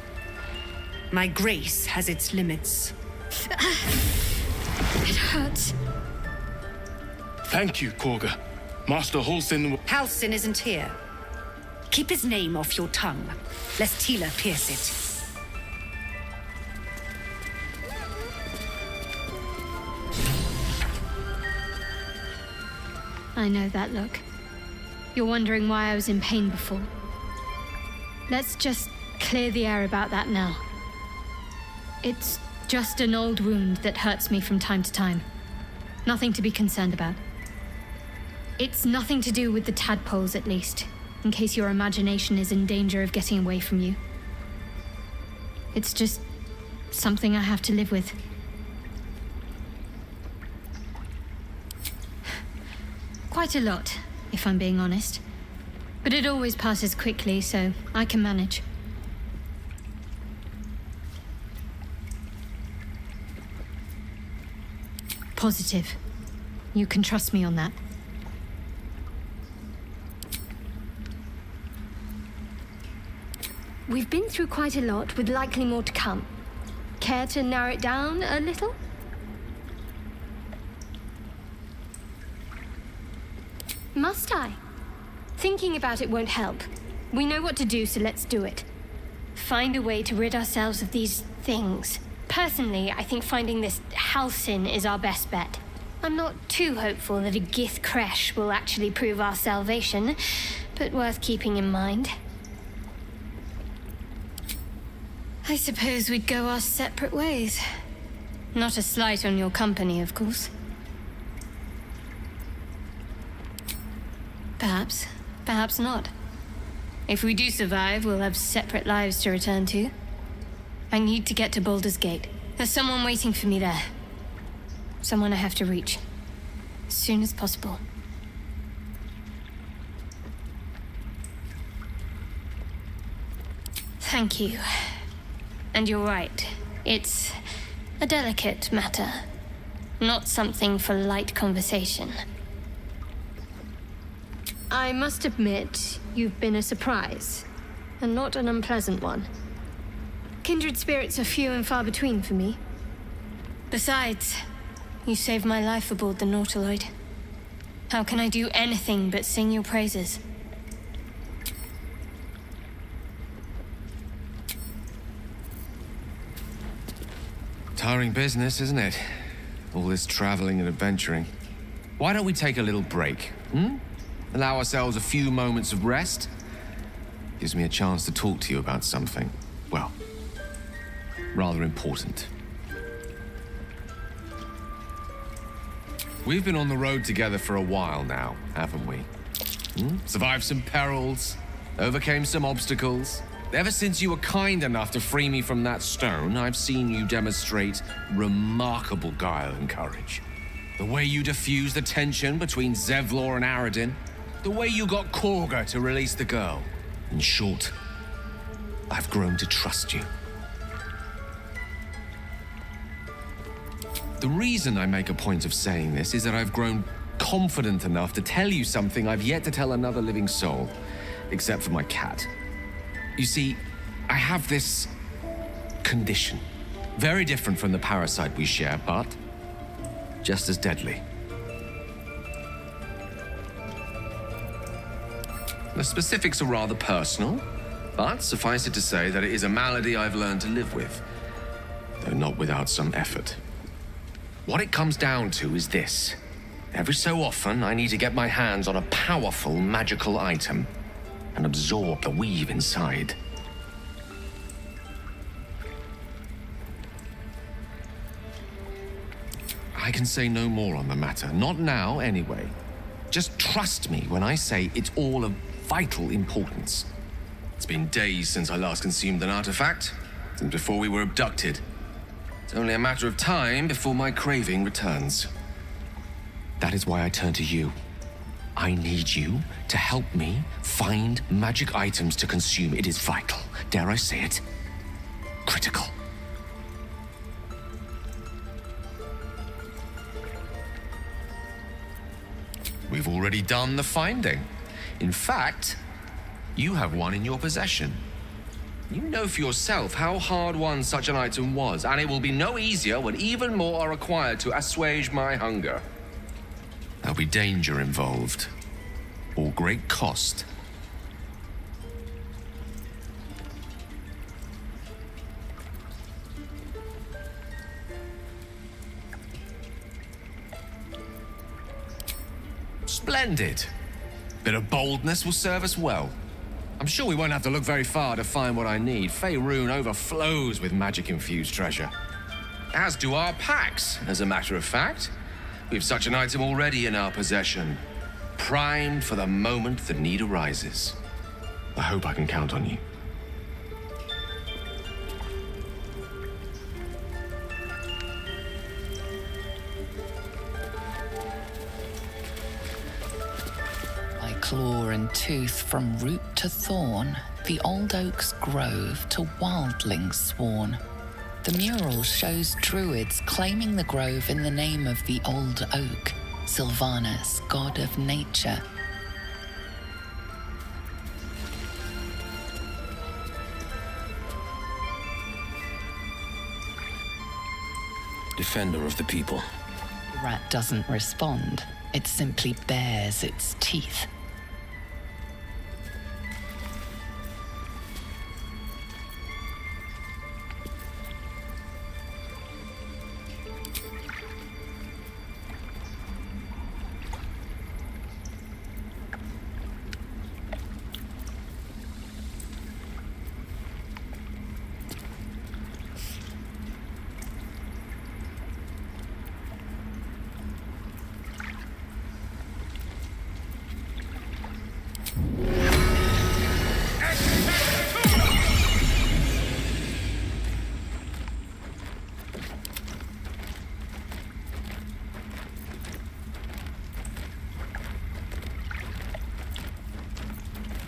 My grace has its limits. It hurts. Thank you, Korga. Master Halsin... Halsin isn't here. Keep his name off your tongue, lest Tila pierce it. I know that look. You're wondering why I was in pain before. Let's just clear the air about that now. It's just an old wound that hurts me from time to time. Nothing to be concerned about. It's nothing to do with the tadpoles, at least, in case your imagination is in danger of getting away from you. It's just something I have to live with. Quite a lot, if I'm being honest. But it always passes quickly, so I can manage. Positive. You can trust me on that. We've been through quite a lot, with likely more to come. Care to narrow it down a little? Must I? Thinking about it won't help. We know what to do, so let's do it. Find a way to rid ourselves of these things. Personally, I think finding this Halsin is our best bet. I'm not too hopeful that a Gith Kresh will actually prove our salvation, but worth keeping in mind. I suppose we'd go our separate ways. Not a slight on your company, of course. Perhaps. Perhaps not. If we do survive, we'll have separate lives to return to. I need to get to Baldur's Gate. There's someone waiting for me there. Someone I have to reach. As soon as possible. Thank you. And you're right. It's a delicate matter. Not something for light conversation. I must admit, you've been a surprise, and not an unpleasant one. Kindred spirits are few and far between for me. Besides, you saved my life aboard the Nautiloid. How can I do anything but sing your praises? Tiring business, isn't it? All this traveling and adventuring. Why don't we take a little break, Allow ourselves a few moments of rest? Gives me a chance to talk to you about something, well, rather important. We've been on the road together for a while now, haven't we? Survived some perils, overcame some obstacles. Ever since you were kind enough to free me from that stone, I've seen you demonstrate remarkable guile and courage. The way you diffused the tension between Zevlor and Aradin. The way you got Korga to release the girl. In short, I've grown to trust you. The reason I make a point of saying this is that I've grown confident enough to tell you something I've yet to tell another living soul, except for my cat. You see, I have this condition. Very different from the parasite we share, but just as deadly. The specifics are rather personal, but suffice it to say that it is a malady I've learned to live with, though not without some effort. What it comes down to is this. Every so often, I need to get my hands on a powerful magical item and absorb the weave inside. I can say no more on the matter, not now anyway. Just trust me when I say it's all of vital importance. It's been days since I last consumed an artifact, since before we were abducted. It's only a matter of time before my craving returns. That is why I turn to you. I need you to help me find magic items to consume. It is vital. Dare I say it? Critical. You've already done the finding. In fact, you have one in your possession. You know for yourself how hard-won such an item was, and it will be no easier when even more are required to assuage my hunger. There'll be danger involved, or great cost. Splendid. Bit of boldness will serve us well. I'm sure we won't have to look very far to find what I need. Faerun overflows with magic-infused treasure. As do our packs, as a matter of fact. We've such an item already in our possession. Primed for the moment the need arises. I hope I can count on you. Claw and tooth from root to thorn, the old oak's grove to wildlings sworn. The mural shows druids claiming the grove in the name of the old oak, Sylvanus, god of nature. Defender of the people. The rat doesn't respond. It simply bares its teeth.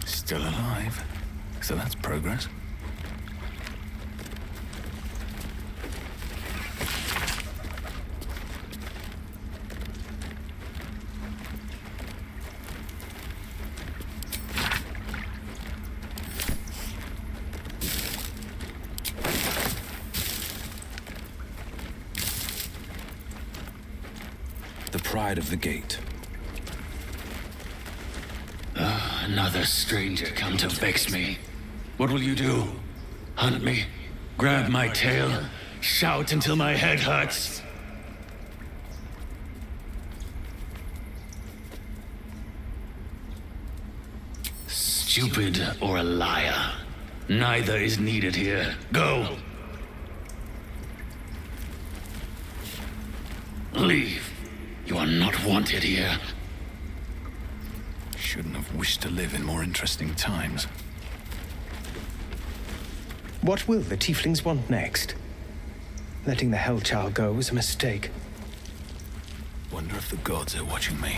Still alive, so that's progress. The pride of the gate. Another stranger come to vex me. What will you do? Hunt me? Grab my tail? Shout until my head hurts? Stupid or a liar? Neither is needed here. Go! Leave. You are not wanted here. Shouldn't have wished to live in more interesting times. What will the tieflings want next? Letting the Hellchild go was a mistake. Wonder if the gods are watching me.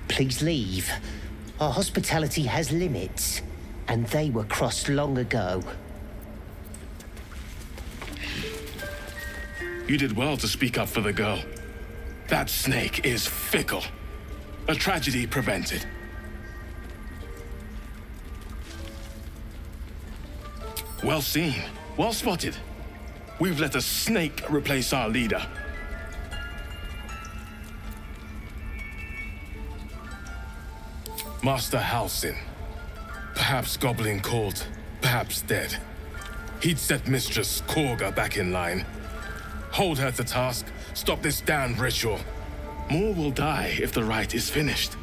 Please leave. Our hospitality has limits, and they were crossed long ago. You did well to speak up for the girl. That snake is fickle. A tragedy prevented. Well seen. Well spotted. We've let a snake replace our leader. Master Halsin. Perhaps goblin called, perhaps dead. He'd set Mistress Korga back in line. Hold her to task, stop this damned ritual. More will die if the rite is finished.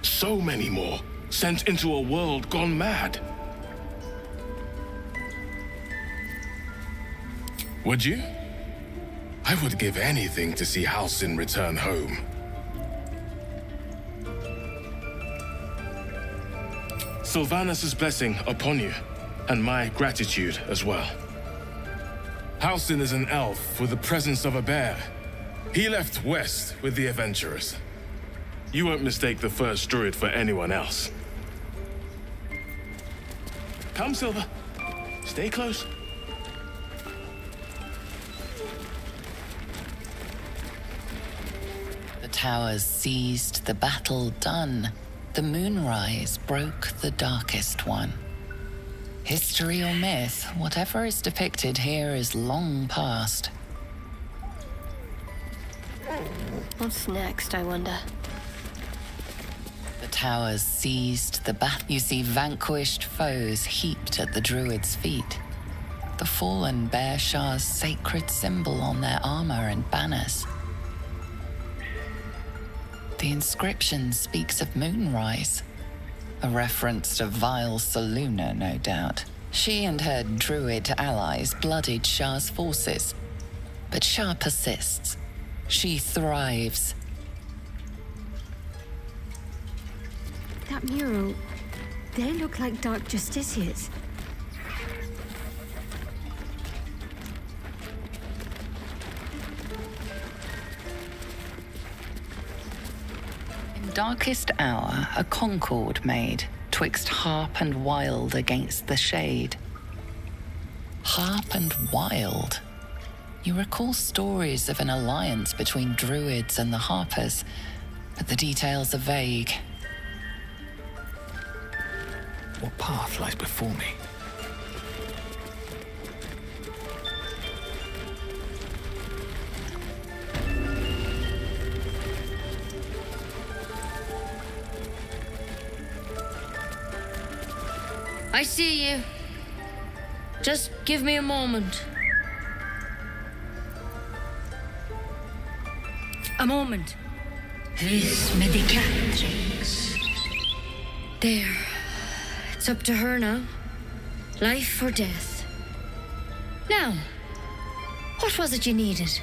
So many more, sent into a world gone mad. Would you? I would give anything to see Halsin return home. Sylvanus' blessing upon you, and my gratitude as well. Halsin is an elf with the presence of a bear. He left west with the adventurers. You won't mistake the first druid for anyone else. Come, Silver. Stay close. The towers seized, the battle done. The moonrise broke the darkest one. History or myth, whatever is depicted here is long past. What's next, I wonder? The towers seized, the you see vanquished foes heaped at the druids' feet. The fallen bear Shah's sacred symbol on their armor and banners. The inscription speaks of moonrise, a reference to vile Saluna, no doubt. She and her druid allies bloodied Shah's forces, but Shah persists. She thrives. That mural, they look like dark justiciars. In darkest hour, a concord made, twixt harp and wild against the shade. Harp and wild. You recall stories of an alliance between druids and the harpers, but the details are vague. What path lies before me? I see you. Just give me a moment. A moment. This medicatrix. There. It's up to her now. Life or death. Now, what was it you needed?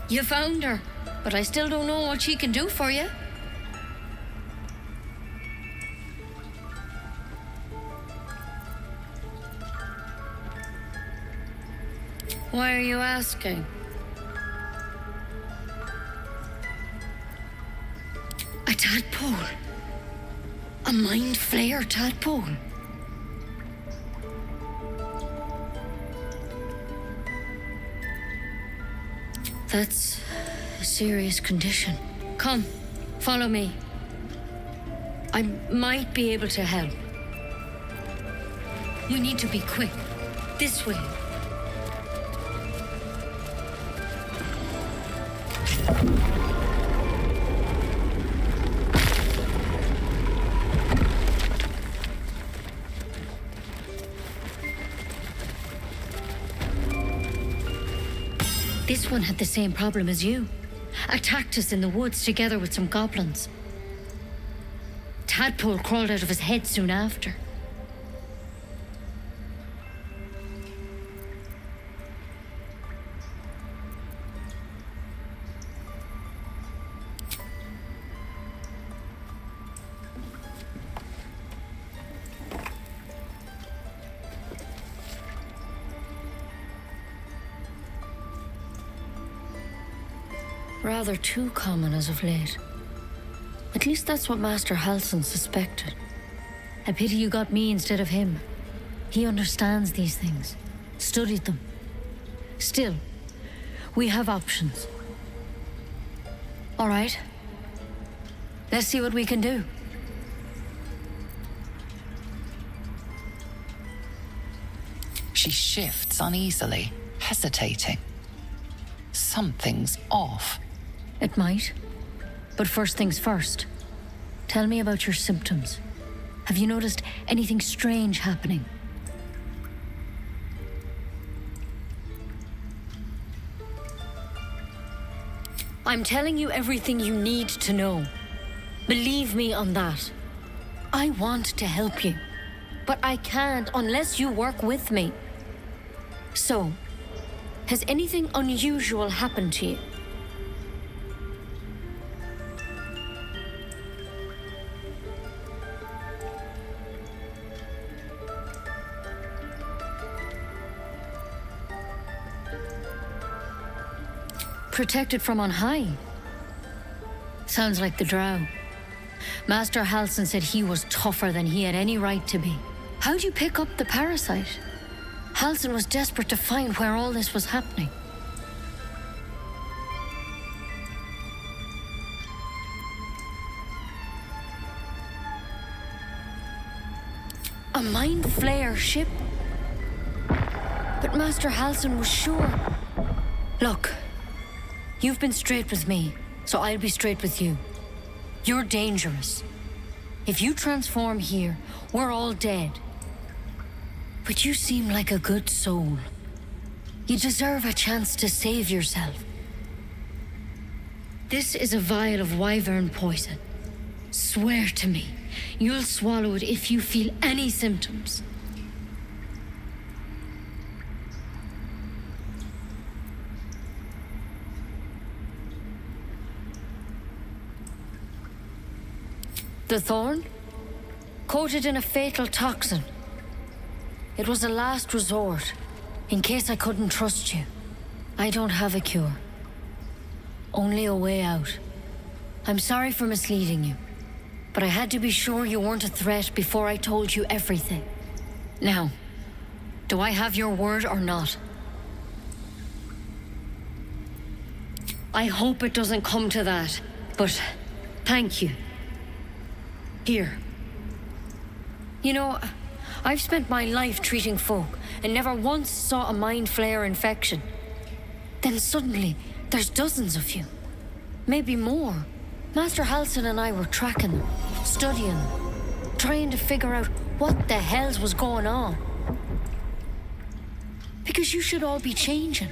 You found her, but I still don't know what she can do for you. Why are you asking? A tadpole. A mind flayer tadpole. That's a serious condition. Come, follow me. I might be able to help. We need to be quick. This way. This one had the same problem as you. Attacked us in the woods together with some goblins. Tadpole crawled out of his head soon after. Rather too common as of late. At least that's what Master Halsin suspected. A pity you got me instead of him. He understands these things, studied them. Still, we have options. All right. Let's see what we can do. She shifts uneasily, hesitating. Something's off. It might. But first things first. Tell me about your symptoms. Have you noticed anything strange happening? I'm telling you everything you need to know. Believe me on that. I want to help you, but I can't unless you work with me. So, has anything unusual happened to you? Protected from on high. Sounds like the drow. Master Halsin said he was tougher than he had any right to be. How'd you pick up the parasite? Halsin was desperate to find where all this was happening. A mind flayer ship? But Master Halsin was sure. Look. You've been straight with me, so I'll be straight with you. You're dangerous. If you transform here, we're all dead. But you seem like a good soul. You deserve a chance to save yourself. This is a vial of wyvern poison. Swear to me, you'll swallow it if you feel any symptoms. The thorn? Coated in a fatal toxin. It was a last resort, in case I couldn't trust you. I don't have a cure. Only a way out. I'm sorry for misleading you, but I had to be sure you weren't a threat before I told you everything. Now, do I have your word or not? I hope it doesn't come to that, but thank you. Here. You know, I've spent my life treating folk and never once saw a mind flayer infection. Then suddenly, there's dozens of you. Maybe more. Master Halsin and I were tracking them, studying them, trying to figure out what the hells was going on. Because you should all be changing.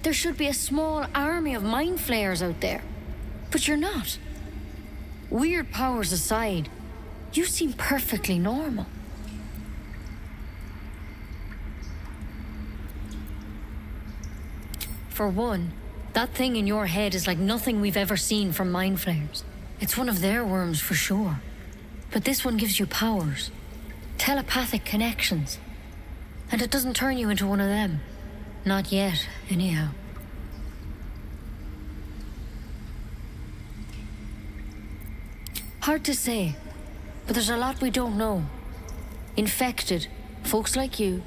There should be a small army of mind flayers out there. But you're not. Weird powers aside, you seem perfectly normal. For one, that thing in your head is like nothing we've ever seen from mind flayers. It's one of their worms for sure. But this one gives you powers. Telepathic connections. And it doesn't turn you into one of them. Not yet, anyhow. Hard to say, but there's a lot we don't know. Infected, folks like you,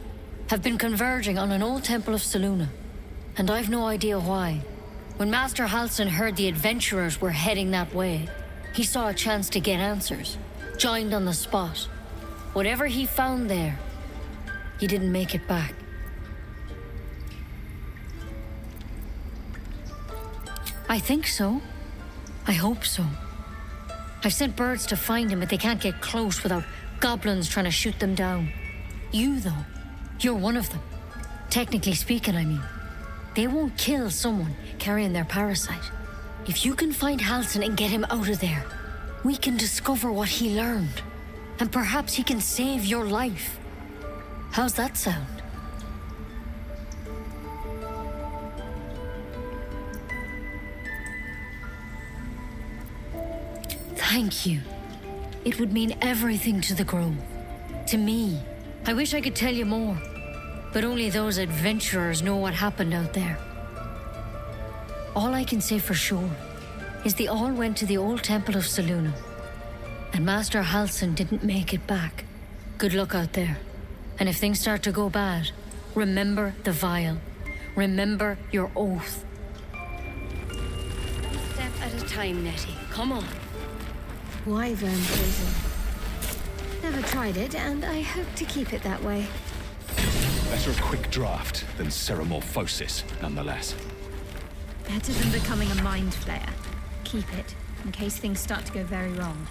have been converging on an old temple of Selûne, and I've no idea why. When Master Halsin heard the adventurers were heading that way, he saw a chance to get answers, joined on the spot. Whatever he found there, he didn't make it back. I think so. I hope so. I've sent birds to find him, but they can't get close without goblins trying to shoot them down. You, though, you're one of them. Technically speaking, I mean. They won't kill someone carrying their parasite. If you can find Halsin and get him out of there, we can discover what he learned. And perhaps he can save your life. How's that sound? Thank you. It would mean everything to the Grove. To me. I wish I could tell you more. But only those adventurers know what happened out there. All I can say for sure is they all went to the old temple of Selûne. And Master Halsin didn't make it back. Good luck out there. And if things start to go bad, remember the vial. Remember your oath. One step at a time, Nettie. Come on. Wyvern poison. Never tried it, and I hope to keep it that way. Better a quick draft than ceremorphosis, nonetheless. Better than becoming a mind flayer. Keep it, in case things start to go very wrong.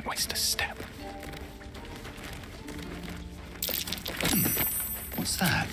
Waste a step. What's that?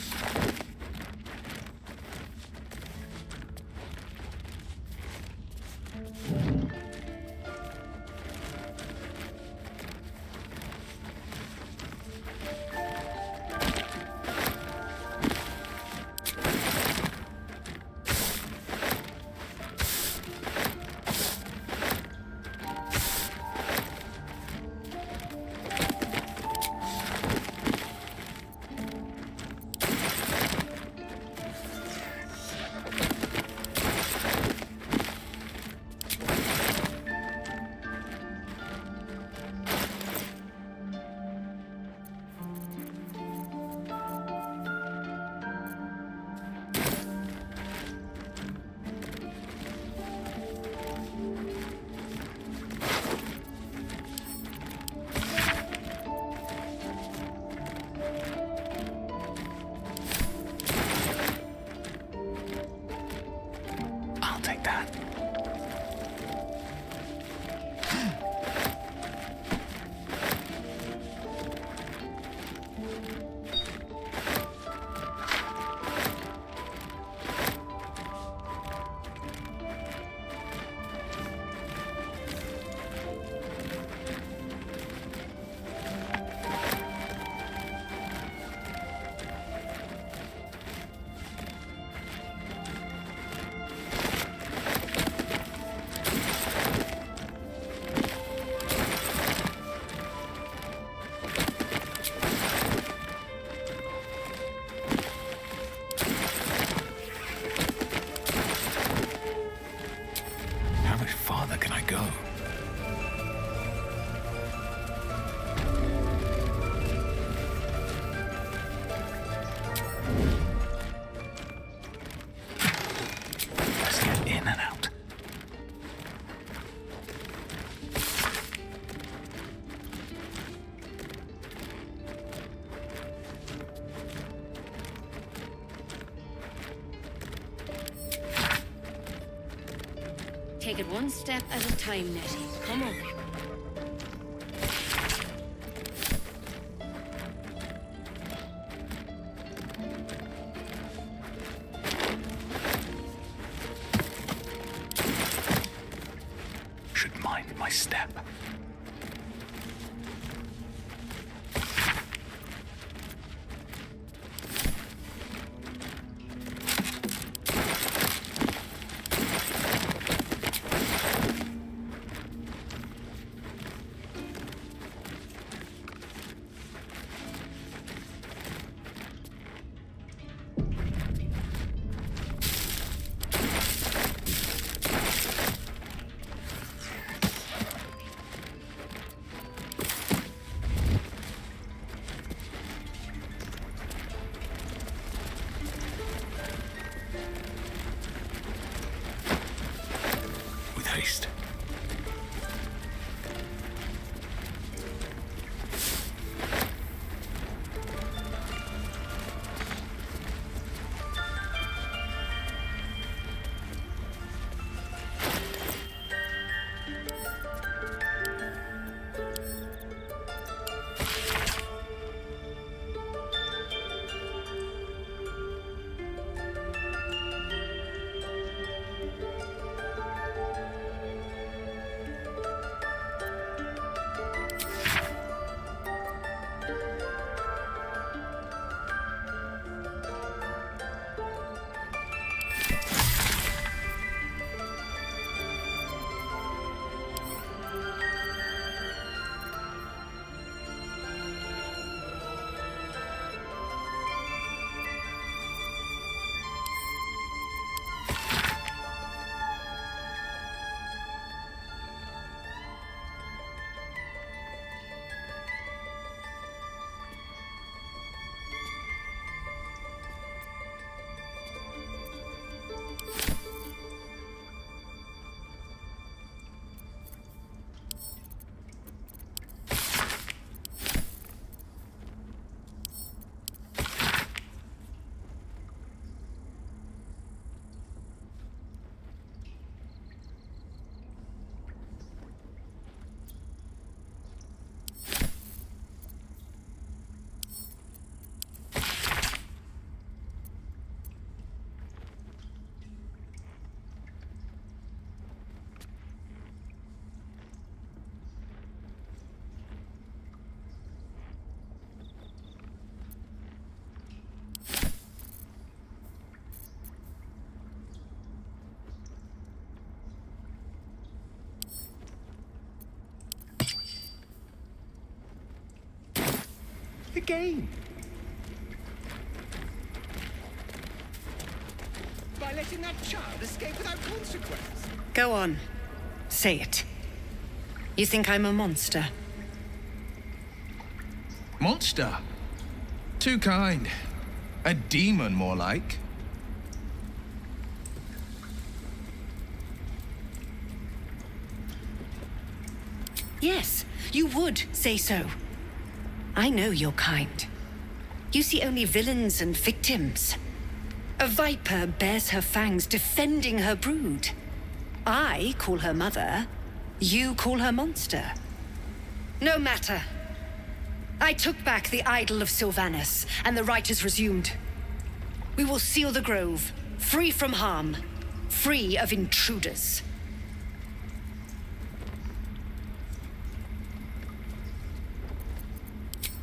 take it one step at a time, Nettie. Come on. Should mind my step. Haste. Again. By letting that child escape without consequence. Go on. Say it. You think I'm a monster? Monster? Too kind. A demon, more like. Yes, you would say so. I know your kind. You see only villains and victims. A viper bears her fangs defending her brood. I call her mother. You call her monster. No matter. I took back the idol of Sylvanus, and the rite is resumed. We will seal the grove, free from harm, free of intruders.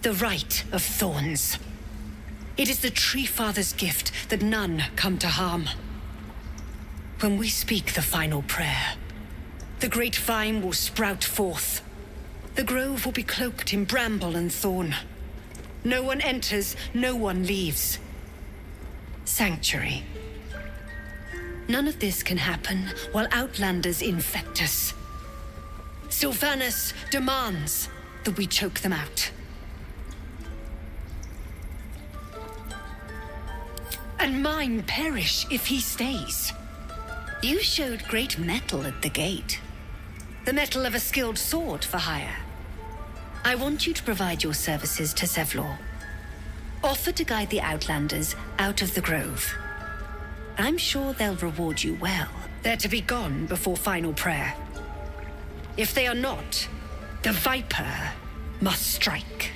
The rite of thorns. It is the Tree Father's gift that none come to harm. When we speak the final prayer, the great vine will sprout forth. The grove will be cloaked in bramble and thorn. No one enters, no one leaves. Sanctuary. None of this can happen while outlanders infect us. Sylvanus demands that we choke them out. And mine perish if he stays. You showed great mettle at the gate. The mettle of a skilled sword for hire. I want you to provide your services to Zevlor. Offer to guide the Outlanders out of the grove. I'm sure they'll reward you well They're to be gone before final prayer. If they are not, the Viper must strike.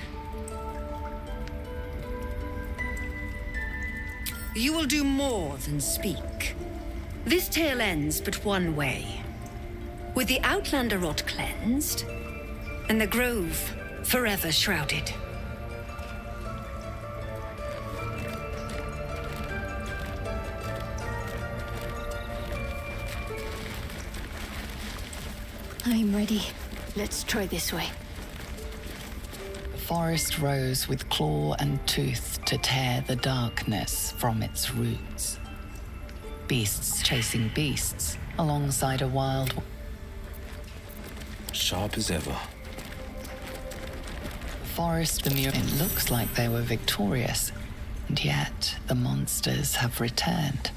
You will do more than speak. This tale ends but one way. With the Outlander rot cleansed, and the Grove forever shrouded. I'm ready. Let's try this way. The forest rose with claw and tooth to tear the darkness from its roots. Beasts chasing beasts alongside a wild... Sharp as ever. The forest, it looks like they were victorious, and yet the monsters have returned.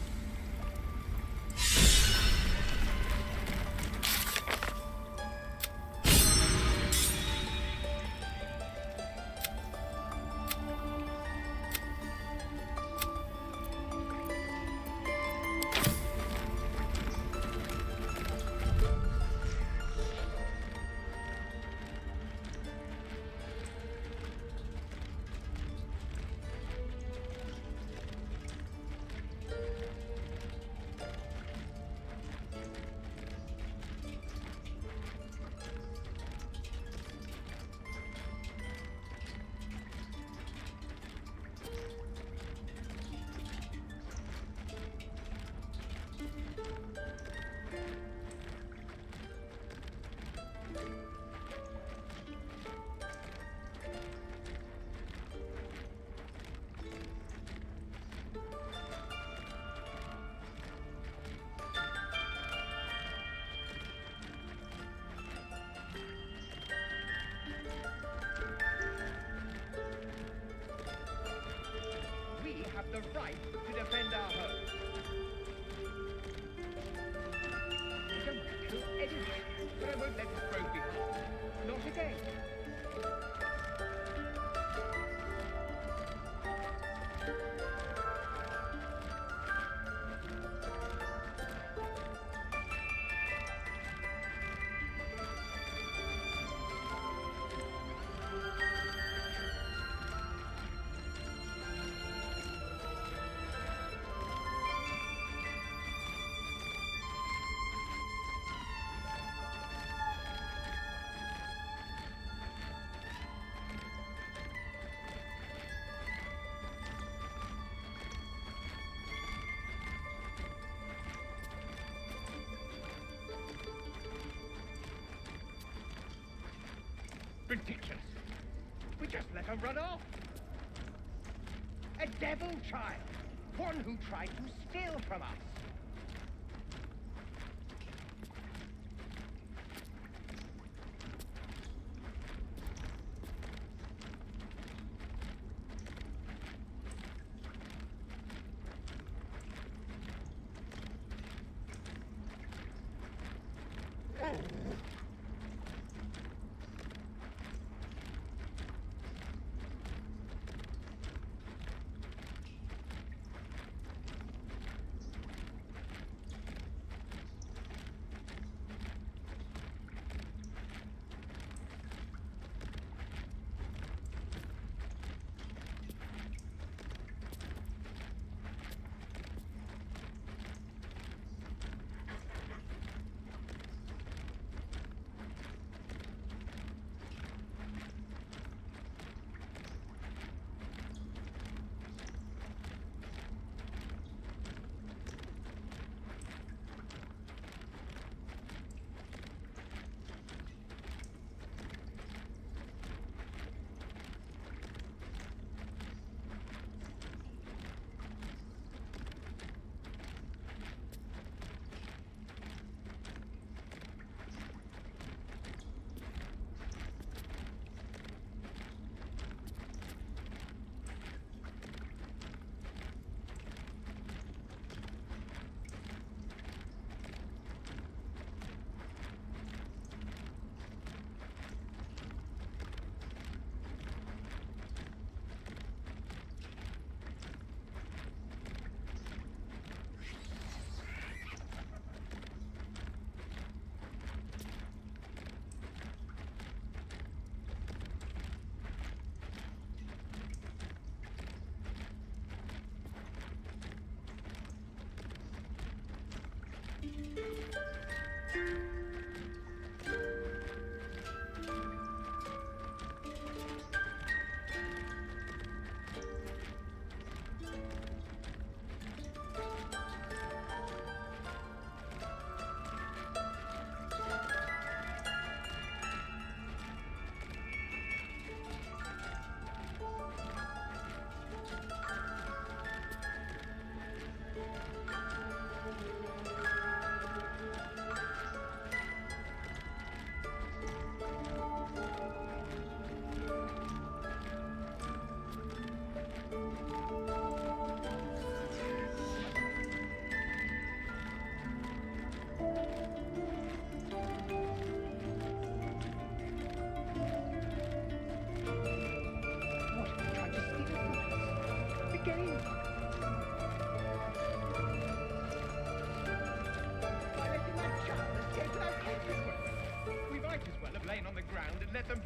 The right to defend our home. I don't want to kill anyone, but I won't let this grove be harmed. Not again. Ridiculous. We just let her run off. A devil child. One who tried to steal from us.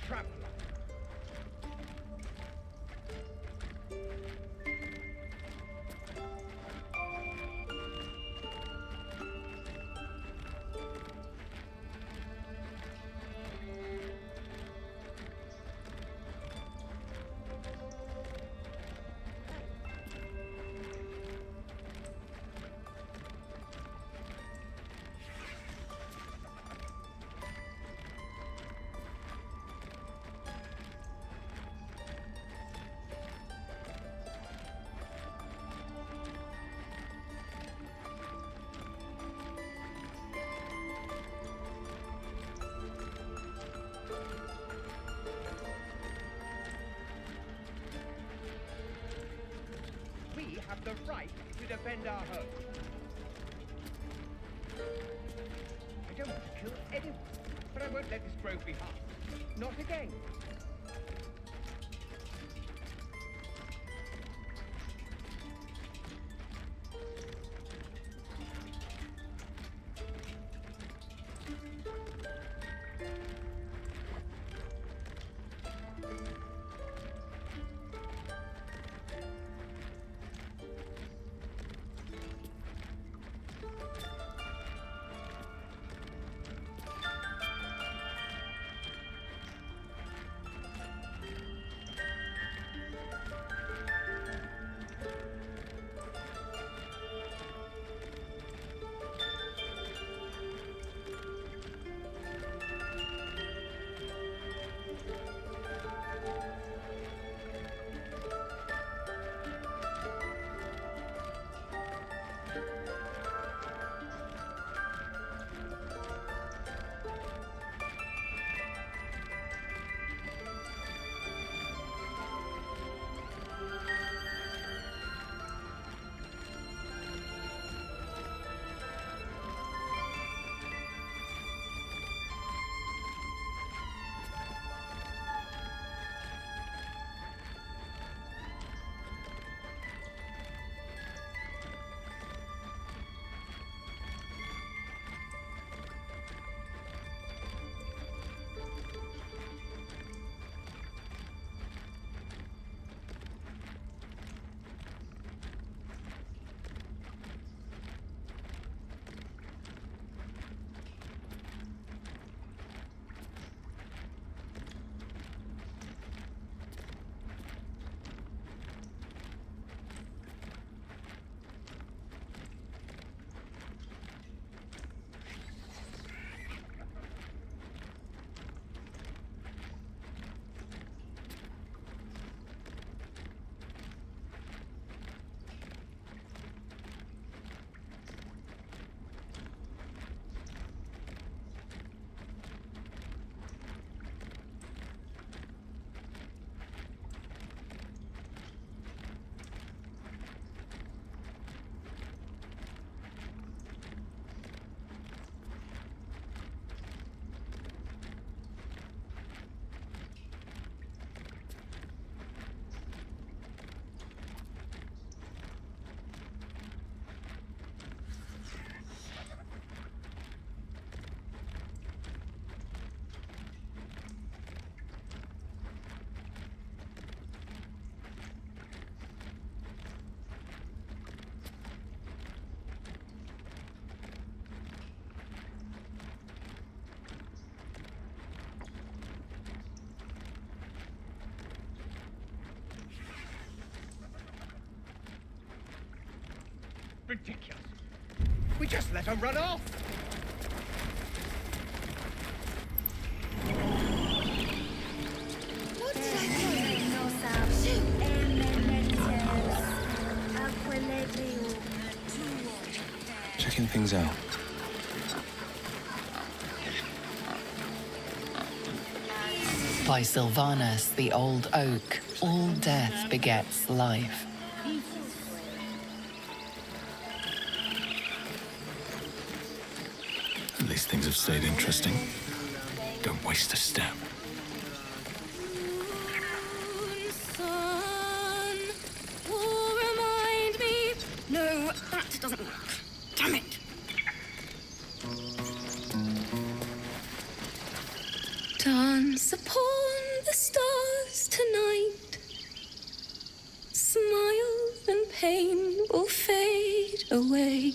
traveler. We have the right to defend our home. I don't want to kill anyone, but I won't let this grove be harmed. Not again. Ridiculous. We just let her run off. Checking things out. By Sylvanus, the old oak, all death begets life. At least things have stayed interesting. Don't waste a step. Sun, will remind me. No, that doesn't work. Damn it. Dance upon pain will fade away.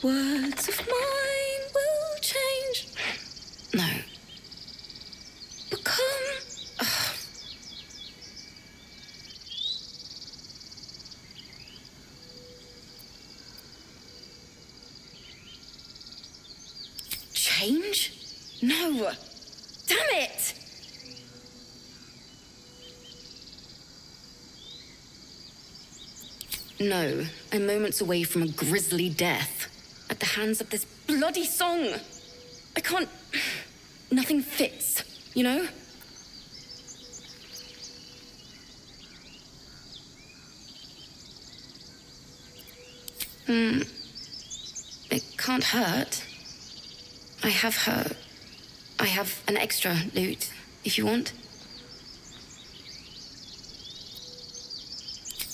Words of mine will change. No. Become. Change? No. Damn it! No, I'm moments away from a grisly death at the hands of this bloody song. I can't. Nothing fits, you know? It can't hurt. I have an extra lute, if you want.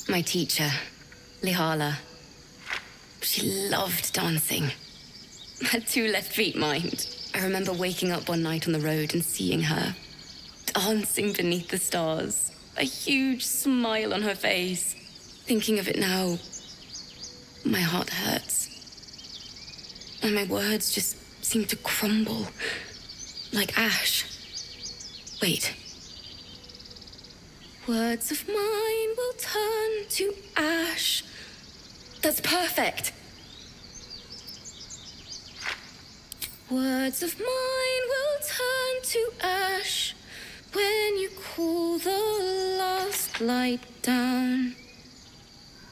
My teacher, Lihala. She loved dancing. Had 2 left feet, mind. I remember waking up one night on the road and seeing her, dancing beneath the stars, a huge smile on her face. Thinking of it now, my heart hurts. And my words just seem to crumble, like ash. Wait. Words of mine will turn to ash. That's perfect. Words of mine will turn to ash when you cool the last light down.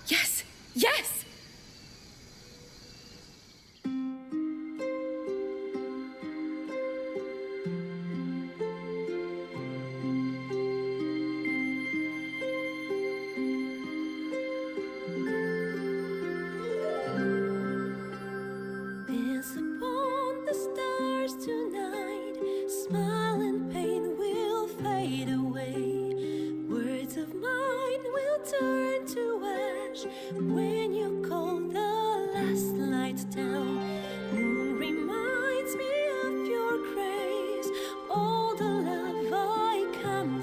Yes, yes! All the love I can